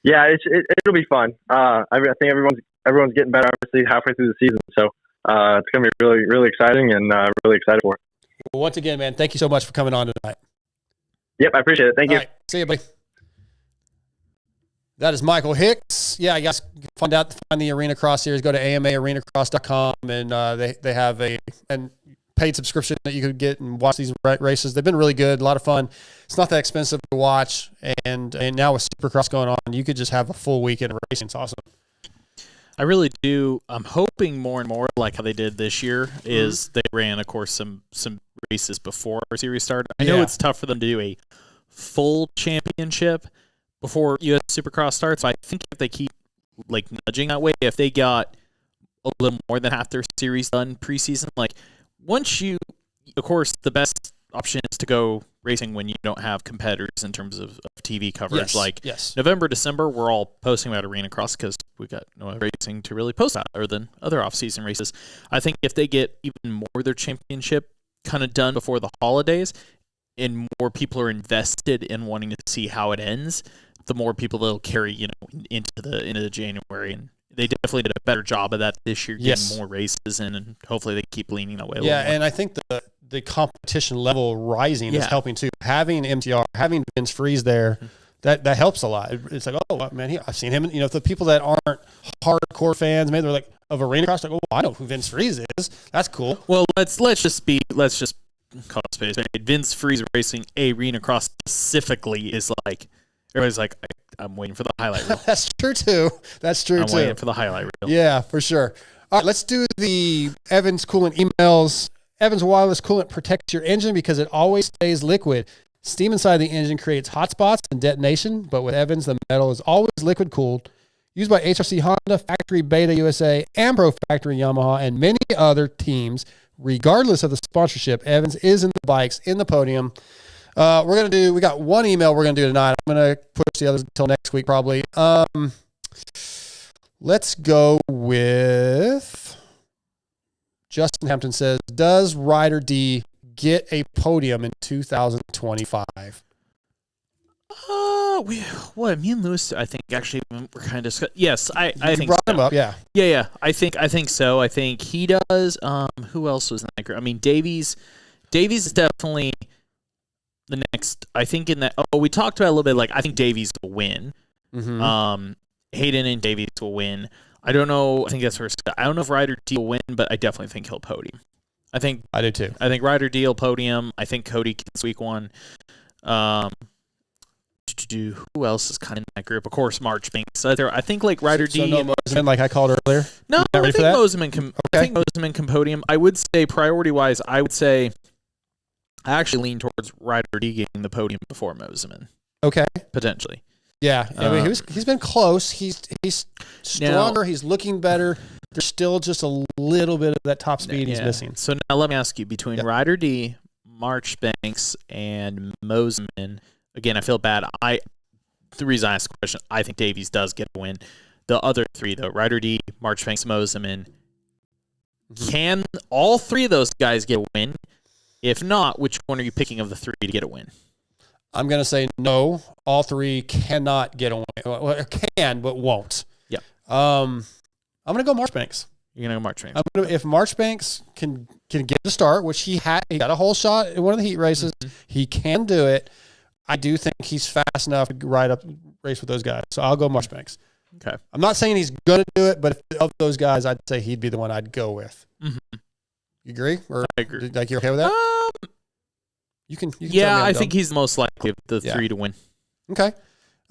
Yeah, it'll be fun. I think everyone's getting better, obviously, halfway through the season. So it's going to be really, really exciting, and really excited for it. Well, once again, man, thank you so much for coming on tonight. Yep, I appreciate it. Thank you. All right. See you, buddy. That is Michael Hicks. Yeah, you guys can find the Arena Cross Series. Go to amaarenacross.com, and they have a paid subscription that you could get and watch these races. They've been really good, a lot of fun. It's not that expensive to watch, and now with Supercross going on, you could just have a full weekend of racing. It's awesome. I really do. I'm hoping more and more, like how they did this year, is they ran, of course, some races before our series started. I know it's tough for them to do a full championship before U.S. Supercross starts. So I think if they keep like nudging that way, if they got a little more than half their series done preseason, like once you, of course, the best option is to go racing when you don't have competitors in terms of TV coverage. November, December, we're all posting about Arena Cross because we got no racing to really post about other than other off-season races. I think if they get even more of their championship kind of done before the holidays and more people are invested in wanting to see how it ends, the more people they'll carry, into the January. And they definitely did a better job of that this year, getting more races in, and hopefully they keep leaning that way. Yeah, and I think the competition level rising is helping too. Having MTR, having Vince Freeze there, that helps a lot. It's like, oh man, I've seen him. If the people that aren't hardcore fans, maybe they're like of Arena Cross, like, oh, I know who Vince Freeze is. That's cool. Well, let's just call it space. Vince Freeze racing Arena Cross specifically is like, everybody's like, I'm waiting for the highlight reel. That's true too. I'm waiting for the highlight reel. Yeah, for sure. All right, let's do the Evans Coolant emails. Evans Wireless Coolant protects your engine because it always stays liquid. Steam inside the engine creates hot spots and detonation, but with Evans, the metal is always liquid cooled. Used by HRC Honda, Factory Beta USA, and Pro Factory Yamaha, and many other teams. Regardless of the sponsorship, Evans is in the bikes, in the podium. We got one email we're going to do tonight. I'm going to push the others until next week probably. Let's go with Justin Hampton says, does Ryder D get a podium in 2025? Me and Lewis, I think actually we're kind of yes. I think brought him up, yeah. I think so. I think he does. Who else was in that group? I mean, Davies is definitely the next. I think in that. Oh, we talked about it a little bit. Like I think Davies will win. Mm-hmm. Hayden and Davies will win. I don't know. I think that's where I don't know if Ryder D will win, but I definitely think he'll podium. I do too. I think Ryder D will podium. I think Coty can squeak one. Who else is kind of in that group? Of course, Marchbanks. I think like Ryder D. No Moseman, like I called earlier. No, I think Moseman can. Okay. I think Moseman can podium. I would say priority wise, I actually lean towards Ryder D getting the podium before Moseman. Okay, potentially. Yeah, I mean, he's been close. He's stronger. He's looking better. There's still just a little bit of that top speed he's missing. So now let me ask you: between Ryder D, Marchbanks, and Moseman. Again, I feel bad. The reason I asked the question, I think Davies does get a win. The other three, though, Ryder D, Marchbanks, Moseman, can all three of those guys get a win? If not, which one are you picking of the three to get a win? I'm going to say no. All three cannot get a win. Well, can, but won't. Yeah. I'm going to go Marchbanks. You're going to go Marchbanks. If Marchbanks can get the start, which he got a whole shot in one of the heat races, he can do it. I do think he's fast enough to race with those guys. So I'll go Marchbanks. Okay. I'm not saying he's going to do it, but of those guys, I'd say he'd be the one I'd go with. Mm-hmm. You agree? Or I agree. Like you're okay with that? You can yeah, I think he's most likely of the three to win. Okay.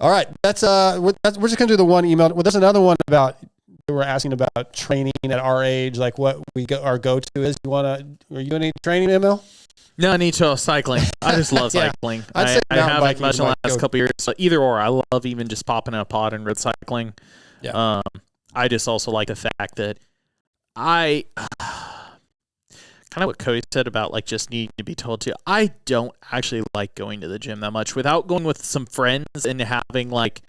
All right. We're just going to do the one email. Well, there's another one about, they were asking about training at our age, like what our go-to is. Are you any training, ML? No, I need to cycling. I just love cycling. I haven't much in the last couple years. So either or, I love even just popping in a pod and road cycling. Yeah. I just also like the fact that kind of what Coty said about like just needing to be told to. I don't actually like going to the gym that much without going with some friends and having like,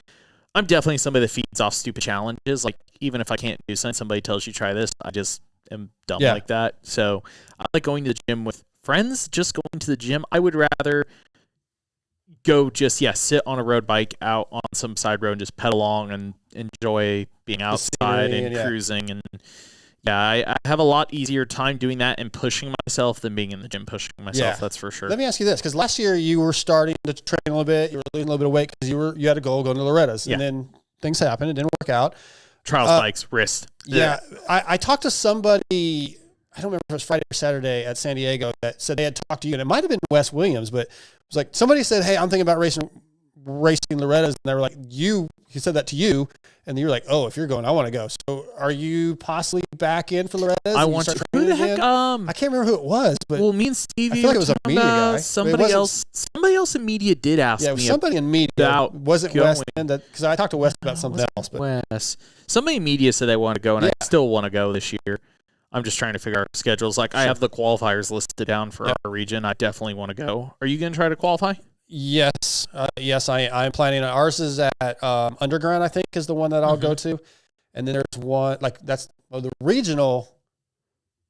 I'm definitely somebody that feeds off stupid challenges. Like even if I can't do something, somebody tells you try this, I just am dumb like that. So I like going to the gym with friends. Just going to the gym, I would rather go just sit on a road bike out on some side road and just pedal along and enjoy being outside and cruising. And I have a lot easier time doing that and pushing myself than being in the gym pushing myself. That's for sure. Let me ask you this, because last year you were starting to train a little bit, you were losing a little bit of weight because you had a goal going to Loretta's, and then things happened, it didn't work out. Trials bikes, wrist. Yeah, I talked to somebody, I don't remember if it was Friday or Saturday at San Diego, that said they had talked to you, and it might have been Wes Williams, but it was like somebody said, hey, I'm thinking about racing Loretta's, and they were like, he said that to you, and you were like, oh, if you're going, I want to go. So are you possibly back in for Loretta's? I want to. Who the heck? I can't remember who it was, but me and Stevie, I feel like it was a media guy. Somebody else in media did ask me. Yeah, somebody in media. Was it Wes? Because I talked to Wes about something else. But Wes. Somebody in media said they want to go, and I still want to go this year. I'm just trying to figure out schedules. Like I have the qualifiers listed down for our region. I definitely want to go. Are you going to try to qualify? Yes. I'm planning on. Ours is at Underground, I think, is the one that I'll go to. And then there's one, like the regional.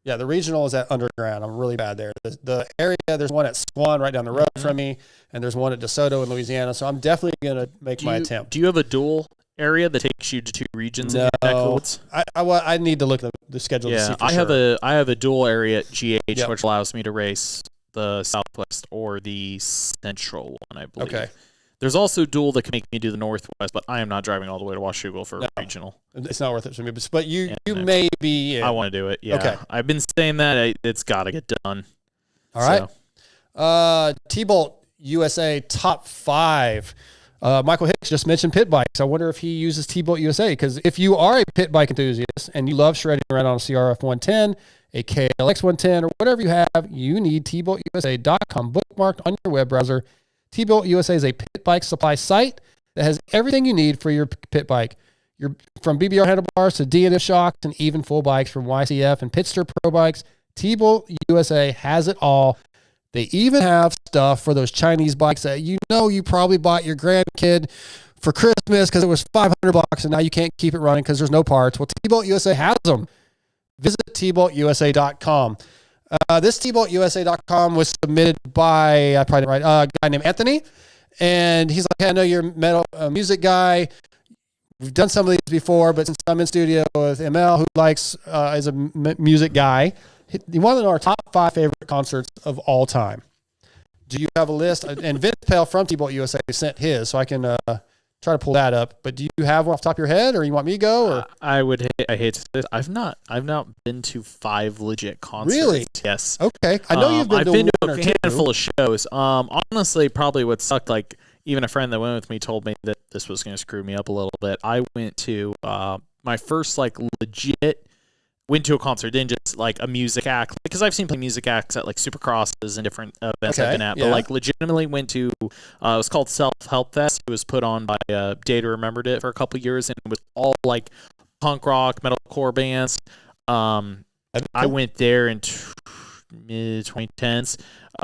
Yeah, the regional is at Underground. I'm really bad there. The area, there's one at Swan right down the road from me, and there's one at DeSoto in Louisiana. So I'm definitely going to make my attempt. Do you have a dual area that takes you to two regions? No, I need to look at the schedule to see for sure. I have a dual area at GH, which allows me to race the Southwest or the Central one, I believe. Okay. There's also dual that can make me do the Northwest, but I am not driving all the way to Washougal for a regional. It's not worth it for me. But you may be. I want to do it. Yeah. Okay. I've been saying that it's got to get done. All right. T-Bolt USA top 5. Michael Hicks just mentioned pit bikes. I wonder if he uses T-Bolt USA, because if you are a pit bike enthusiast and you love shredding around on a CRF 110, a KLX 110, or whatever you have, you need TBoltUSA.com bookmarked on your web browser. T-Bolt USA is a pit bike supply site that has everything you need for your pit bike. From BBR handlebars to DNF shocks and even full bikes from YCF and Pitster Pro bikes, T-Bolt USA has it all. They even have stuff for those Chinese bikes that you probably bought your grandkid for Christmas because it was $500 and now you can't keep it running because there's no parts. Well, T-Bolt USA has them. Visit TBoltUSA.com. This TBoltUSA.com was submitted by a guy named Anthony, and he's like, hey, I know you're a metal music guy. We've done some of these before, but since I'm in studio with ML, who is a music guy, he wanted to know our top 5 favorite concerts of all time. Do you have a list? And Vince Pell from T-Bolt USA sent his, so I can try to pull that up. But do you have one off the top of your head, or you want me to go? Or I hate to say this. I've not been to 5 legit concerts. Really? Yes. Okay. I know you've been I've to been one to or a two. handful of shows. Honestly, probably what sucked, like even a friend that went with me told me that this was going to screw me up a little bit. I went to my first like legit went to a concert, didn't just like a music act, because I've seen music acts at like Supercrosses and different events I've been at, but like legitimately went to, it was called Self-Help Fest. It was put on by Data Remembered It for a couple years, and it was all like punk rock, metalcore bands. I went there in mid-2010s.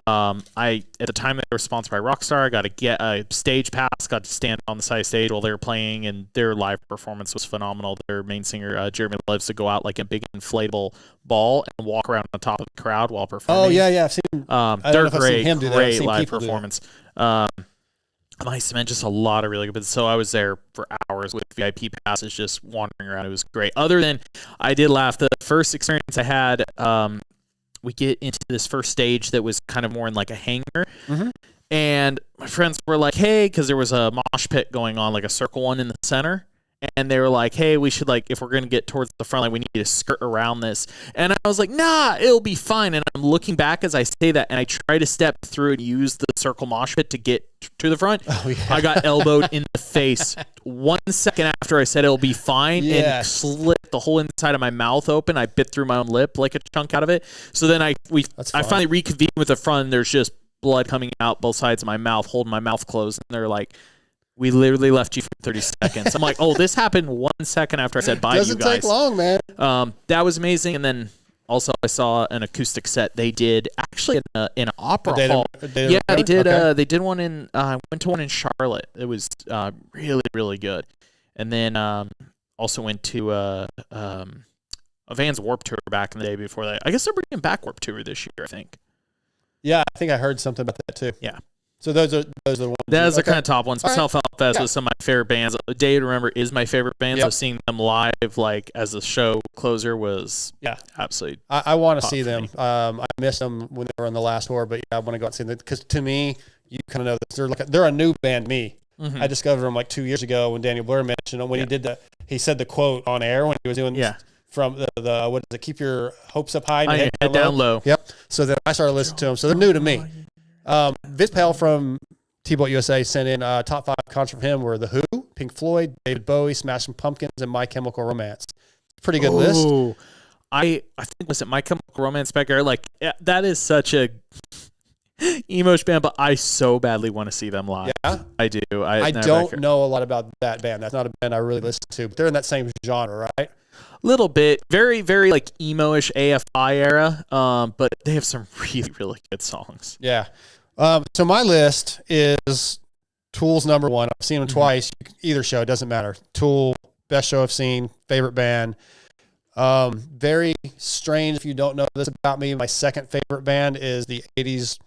At the time they were sponsored by Rockstar, I got to get a stage pass, got to stand on the side of stage while they were playing, and their live performance was phenomenal. Their main singer, Jeremy, loves to go out like a big inflatable ball and walk around on top of the crowd while performing. Oh, yeah. I've seen, they're great live performance. Nice, man, just a lot of really good. So I was there for hours with VIP passes, just wandering around. It was great. Other than I did laugh. The first experience I had, we get into this first stage that was kind of more in like a hangar. And my friends were like, hey, because there was a mosh pit going on, like a circle one in the center. And they were like, hey, we should, like, if we're going to get towards the front, like, we need to skirt around this. And I was like, nah, it'll be fine. And I'm looking back as I say that, and I try to step through and use the circle mosh pit to get to the front. Oh, yeah. I got elbowed in the face 1 second after I said it'll be fine, and slit the whole inside of my mouth open. I bit through my own lip like a chunk out of it. So then I finally reconvened with the front, and there's just blood coming out both sides of my mouth, holding my mouth closed. And they're like, we literally left you for 30 seconds. I'm like, oh, this happened 1 second after I said bye to you guys. Doesn't take long, man. That was amazing. And then also I saw an acoustic set they did actually in an opera hall. They did. Okay. They did one in. I went to one in Charlotte. It was really, really good. And then also went to a Vans Warped Tour back in the day before that. I guess they're bringing back Warped Tour this year, I think. Yeah, I think I heard something about that too. Yeah. So those are the ones. Those are kind of top ones. Self-Help Fest was some of my favorite bands. Day to Remember is my favorite band. So seeing them live, like as a show closer, was absolutely. I want to see them. I missed them when they were on the last tour, but I want to go out and see them because to me, you kind of know that they're a new band to me. I discovered them like 2 years ago when Daniel Blur mentioned them. When he did he said the quote on air when he was doing from the what is it? Keep your hopes up high and your head down low. Yep. So then I started listening to them. So they're new to me. Vince Pale from T-Boat USA sent in top 5 concerts from him were The Who, Pink Floyd, David Bowie, Smashing Pumpkins, and My Chemical Romance. Pretty good list. I think was it My Chemical Romance back there? Like that is such a emo-ish band, but I so badly want to see them live. Yeah, I do. I don't know a lot about that band. That's not a band I really listen to, but they're in that same genre, right? Little bit, very, very like emo-ish AFI era, but they have some really, really good songs. Yeah. So my list is Tool's number 1. I've seen them twice. Either show, it doesn't matter. Tool, best show I've seen, favorite band. Very strange if you don't know this about me. My second favorite band is the 80s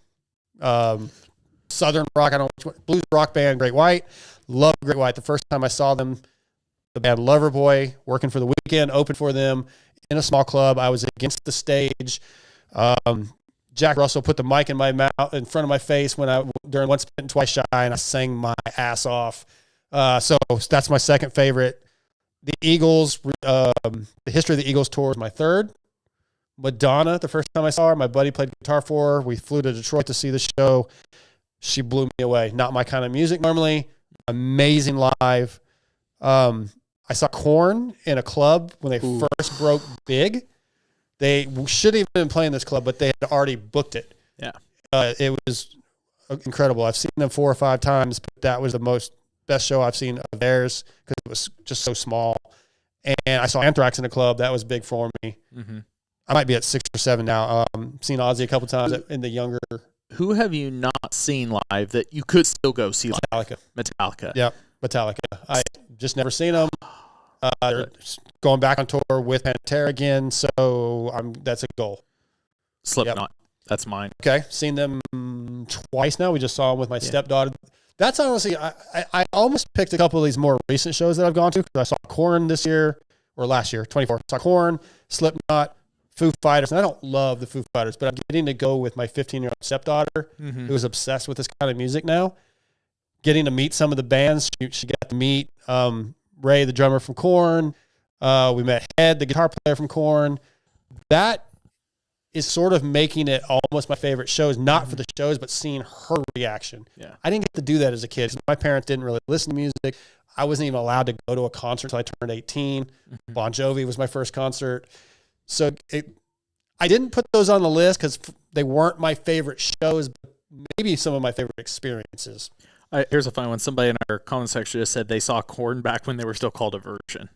Southern rock, I don't know which one, blues rock band, Great White. Love Great White. The first time I saw them, the band Loverboy, working for the Weekend, opened for them in a small club. I was against the stage. Jack Russell put the mic in my mouth, in front of my face during Once Bitten Twice Shy, and I sang my ass off. So that's my second favorite. The Eagles, the history of the Eagles tour is my third. Madonna, the first time I saw her, my buddy played guitar for her. We flew to Detroit to see the show. She blew me away. Not my kind of music normally. Amazing live. I saw Korn in a club when they first broke big. They shouldn't even been playing this club, but they had already booked it. Yeah. It was incredible. I've seen them 4 or 5 times, but that was the best show I've seen of theirs because it was just so small. And I saw Anthrax in a club. That was big for me. I might be at 6 or 7 now. Seen Ozzy a couple times in the younger. Who have you not seen live that you could still go see live? Metallica. Yep, Metallica. I just never seen them. They're going back on tour with Pantera again, so that's a goal. Slipknot. That's mine. Okay, seen them twice now. We just saw them with my stepdaughter. That's honestly, I almost picked a couple of these more recent shows that I've gone to because I saw Korn this year, or last year, 24. I saw Korn, Slipknot, Foo Fighters, and I don't love the Foo Fighters, but I'm getting to go with my 15-year-old stepdaughter who is obsessed with this kind of music now. getting to meet some of the bands. She got to meet Ray, the drummer from Korn. We met Head, the guitar player from Korn. That is sort of making it almost my favorite shows, not for the shows, but seeing her reaction. Yeah. I didn't get to do that as a kid. My parents didn't really listen to music. I wasn't even allowed to go to a concert until I turned 18. Bon Jovi was my first concert. So I didn't put those on the list because they weren't my favorite shows, but maybe some of my favorite experiences. Here's a fun one. Somebody in our comment section just said they saw Korn back when they were still called Aversion.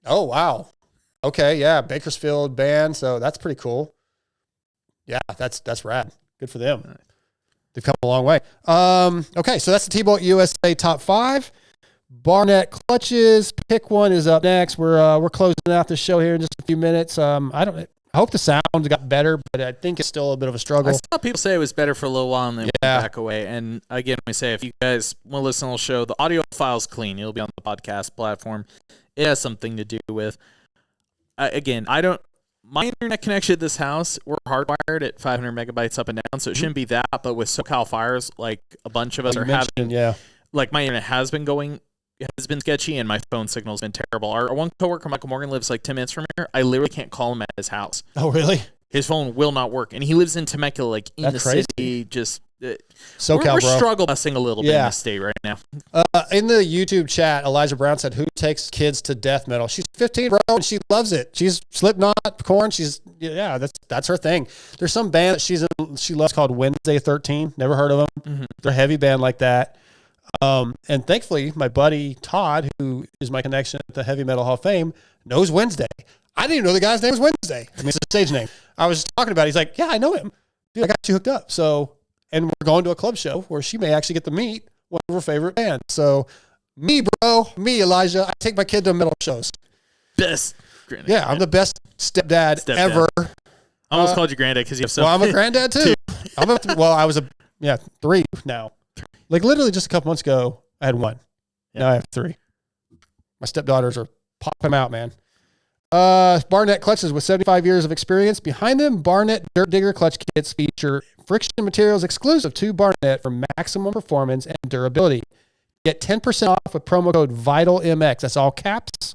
Oh, wow. Okay, yeah, Bakersfield band, so that's pretty cool. Yeah, that's rad. Good for them. They've come a long way. Okay, so that's the T-Bolt USA Top 5. Barnett Clutches, pick one is up next. We're closing out the show here in just a few minutes. I hope the sound got better, but I think it's still a bit of a struggle. I saw people say it was better for a little while and then went back away. And again, we say if you guys want to listen to the show, the audio file's clean. It'll be on the podcast platform. It has something to do with. My internet connection at this house, we're hardwired at 500 megabytes up and down, so it shouldn't be that. But with SoCal fires, like a bunch of us are having, like my internet has been sketchy and my phone signal's been terrible. Our one coworker, Michael Morgan, lives like 10 minutes from here. I literally can't call him at his house. Oh, really? His phone will not work, and he lives in Temecula, like in the city. Just SoCal, we're bro. struggle busing a little bit in the state right now. In the YouTube chat, Elijah Brown said, "Who takes kids to death metal?" She's 15, bro, and she loves it. She's Slipknot, Korn. That's her thing. There's some band that she loves called Wednesday 13. Never heard of them. Mm-hmm. They're a heavy band like that. And thankfully, my buddy Todd, who is my connection at the Heavy Metal Hall of Fame, knows Wednesday. I didn't even know the guy's name was Wednesday. I mean, it's a stage name. I was talking about it. He's like, "Yeah, I know him. Dude, I got you hooked up." So, and we're going to a club show where she may actually get to meet one of her favorite bands. So, me, Elijah, I take my kid to metal shows. Best. Yeah, I'm the best stepdad ever. I almost called you granddad because you have so. Well, I'm a granddad too. I was 3 now. Like literally just a couple months ago, I had 1. Yeah. Now I have 3. My stepdaughters are popping them out, man. Barnett clutches with 75 years of experience behind them. Barnett Dirt Digger clutch kits feature friction materials exclusive to Barnett for maximum performance and durability. Get 10% off with promo code VITALMX. That's all caps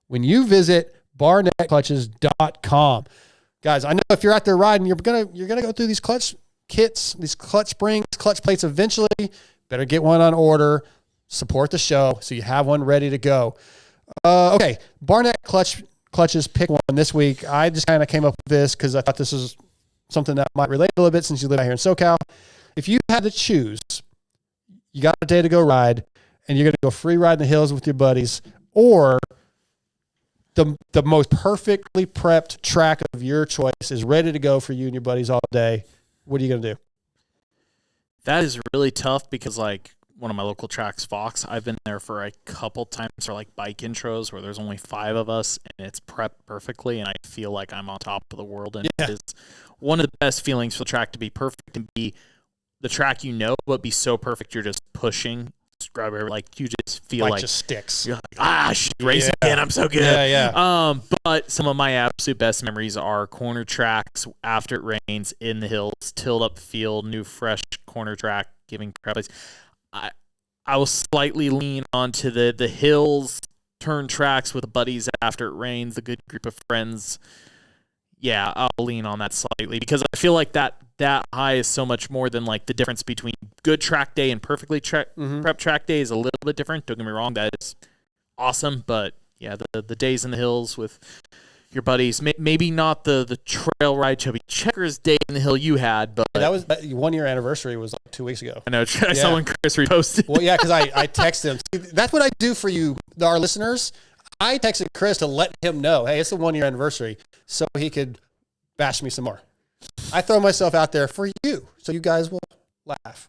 when you visit barnettclutches.com. Guys, I know if you're out there riding, you're gonna go through these clutch kits, these clutch springs, clutch plates eventually. Better get one on order. Support the show so you have one ready to go. Okay, Barnett clutches, pick one this week. I just kind of came up with this because I thought this was something that might relate a little bit since you live out here in SoCal. If you had to choose, you got a day to go ride, and you're going to go free ride in the hills with your buddies, or the most perfectly prepped track of your choice is ready to go for you and your buddies all day, what are you going to do? That is really tough because, like, one of my local tracks, Fox, I've been there for a couple times for, like, bike intros where there's only 5 of us, and it's prepped perfectly, and I feel like I'm on top of the world. And it is one of the best feelings for the track to be perfect and be the track but be so perfect you're just pushing. Like, you just feel like just sticks. You're like, race again, I'm so good. Yeah. But some of my absolute best memories are corner tracks after it rains in the hills, tilled up field, new fresh corner track, giving prep. I will slightly lean onto the hills, turn tracks with buddies after it rains, a good group of friends. Yeah, I'll lean on that slightly because I feel like that high is so much more than like the difference between good track day and perfectly prep track day is a little bit different. Don't get me wrong, that is awesome, but yeah, the days in the hills with your buddies, maybe not the trail ride chubby checkers day in the hill you had, but that was 1 year anniversary was like 2 weeks ago. I know. I saw when Chris reposted. Well, yeah, because I texted him. See, that's what I do for you, our listeners. I texted Chris to let him know, hey, it's the 1 year anniversary, so he could bash me some more. I throw myself out there for you, so you guys will laugh.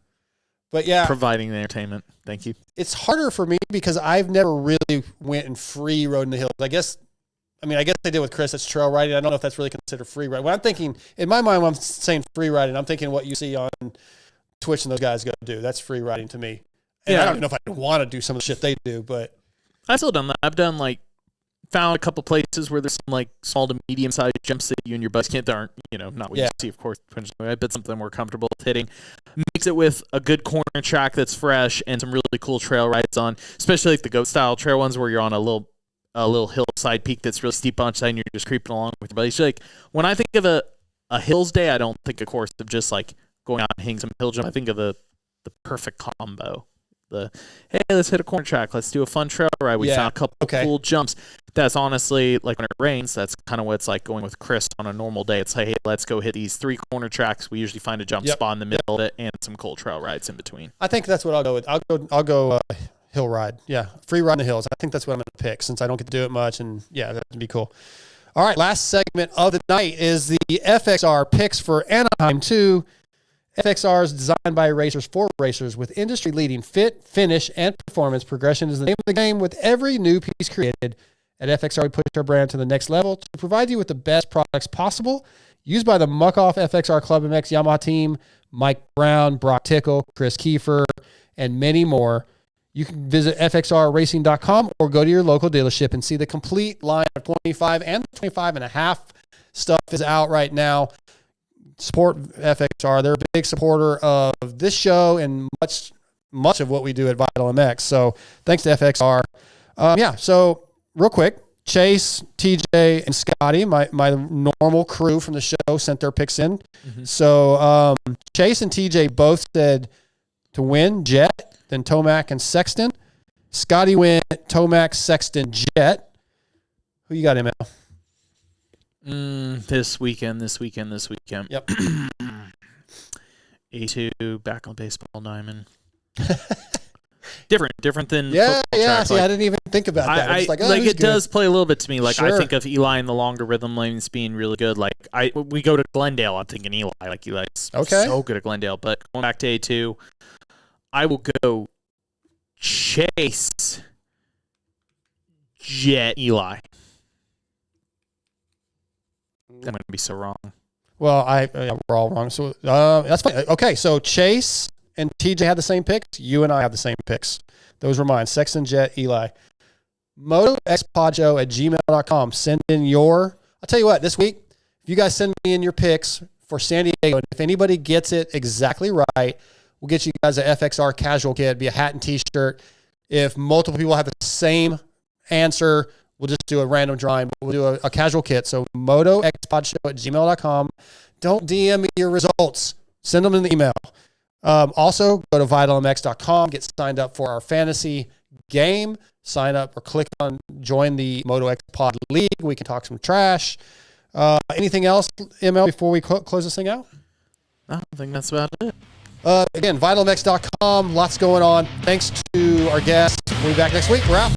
But yeah, providing the entertainment. Thank you. It's harder for me because I've never really went and free rode in the hills. I guess I did with Chris. It's trail riding. I don't know if that's really considered free riding. When I'm thinking, in my mind, when I'm saying free riding, I'm thinking what you see on Twitch and those guys go do. That's free riding to me. And I don't know if I want to do some of the shit they do, but I've still done that. I've done like found a couple places where there's some like small to medium sized jumps that you and your buddies can't, that aren't, not what you see, of course, but something we're comfortable with hitting. Mix it with a good corner track that's fresh and some really cool trail rides on, especially like the goat style trail ones where you're on a little hillside peak that's really steep on each side and you're just creeping along with your buddies. So, like, when I think of a hills day, I don't think, of course, of just like going out and hitting some hill jump. I think of the perfect combo. Hey, let's hit a corner track. Let's do a fun trail ride. We found a couple cool jumps. That's honestly, like, when it rains, that's kind of what it's like going with Chris on a normal day. It's like, hey, let's go hit these 3 corner tracks. We usually find a jump spot in the middle of it and some cool trail rides in between. I think that's what I'll go with. I'll go hill ride. Yeah, free ride in the hills. I think that's what I'm going to pick since I don't get to do it much, and that'd be cool. All right, last segment of the night is the FXR picks for Anaheim 2. FXR is designed by racers for racers with industry-leading fit, finish, and performance. Progression is the name of the game. With every new piece created at FXR, we push our brand to the next level to provide you with the best products possible. Used by the Muck-Off FXR Club MX Yamaha team, Mike Brown, Brock Tickle, Chris Kiefer, and many more. You can visit fxrracing.com or go to your local dealership and see the complete line of 25 and 25.5 stuff is out right now. Support FXR. They're a big supporter of this show and much of what we do at Vital MX. So thanks to FXR. So real quick, Chase, TJ, and Scotty, my normal crew from the show, sent their picks in. Mm-hmm. So Chase and TJ both said to win Jet, then Tomac and Sexton. Scotty went Tomac, Sexton, Jet. Who you got, ML? This weekend. Yep. A2 back on baseball diamond. different than yeah. track. See, I didn't even think about that. It does play a little bit to me. Like, sure. I think of Eli in the longer rhythm lanes being really good. Like, we go to Glendale, I'm thinking Eli. Like, Eli's so good at Glendale. But going back to A2, I will go Chase, Jet, Eli. I'm going to be so wrong. Well, we're all wrong. So that's fine. Okay, so Chase and TJ had the same picks. You and I have the same picks. Those were mine. Sexton, Jet, Eli. MotoXpod@gmail.com. Send in I'll tell you what, this week, if you guys send me in your picks for San Diego, and if anybody gets it exactly right, we'll get you guys a FXR casual kit, be a hat and T-shirt. If multiple people have the same answer, we'll just do a random drawing. We'll do a casual kit. So MotoXpodshow@gmail.com. Don't DM me your results. Send them in the email. Also, go to vitalmx.com. Get signed up for our fantasy game. Sign up or click on join the MotoXpod League. We can talk some trash. Anything else, ML, before we close this thing out? I think that's about it. Again, vitalmx.com. Lots going on. Thanks to our guests. We'll be back next week. We're out.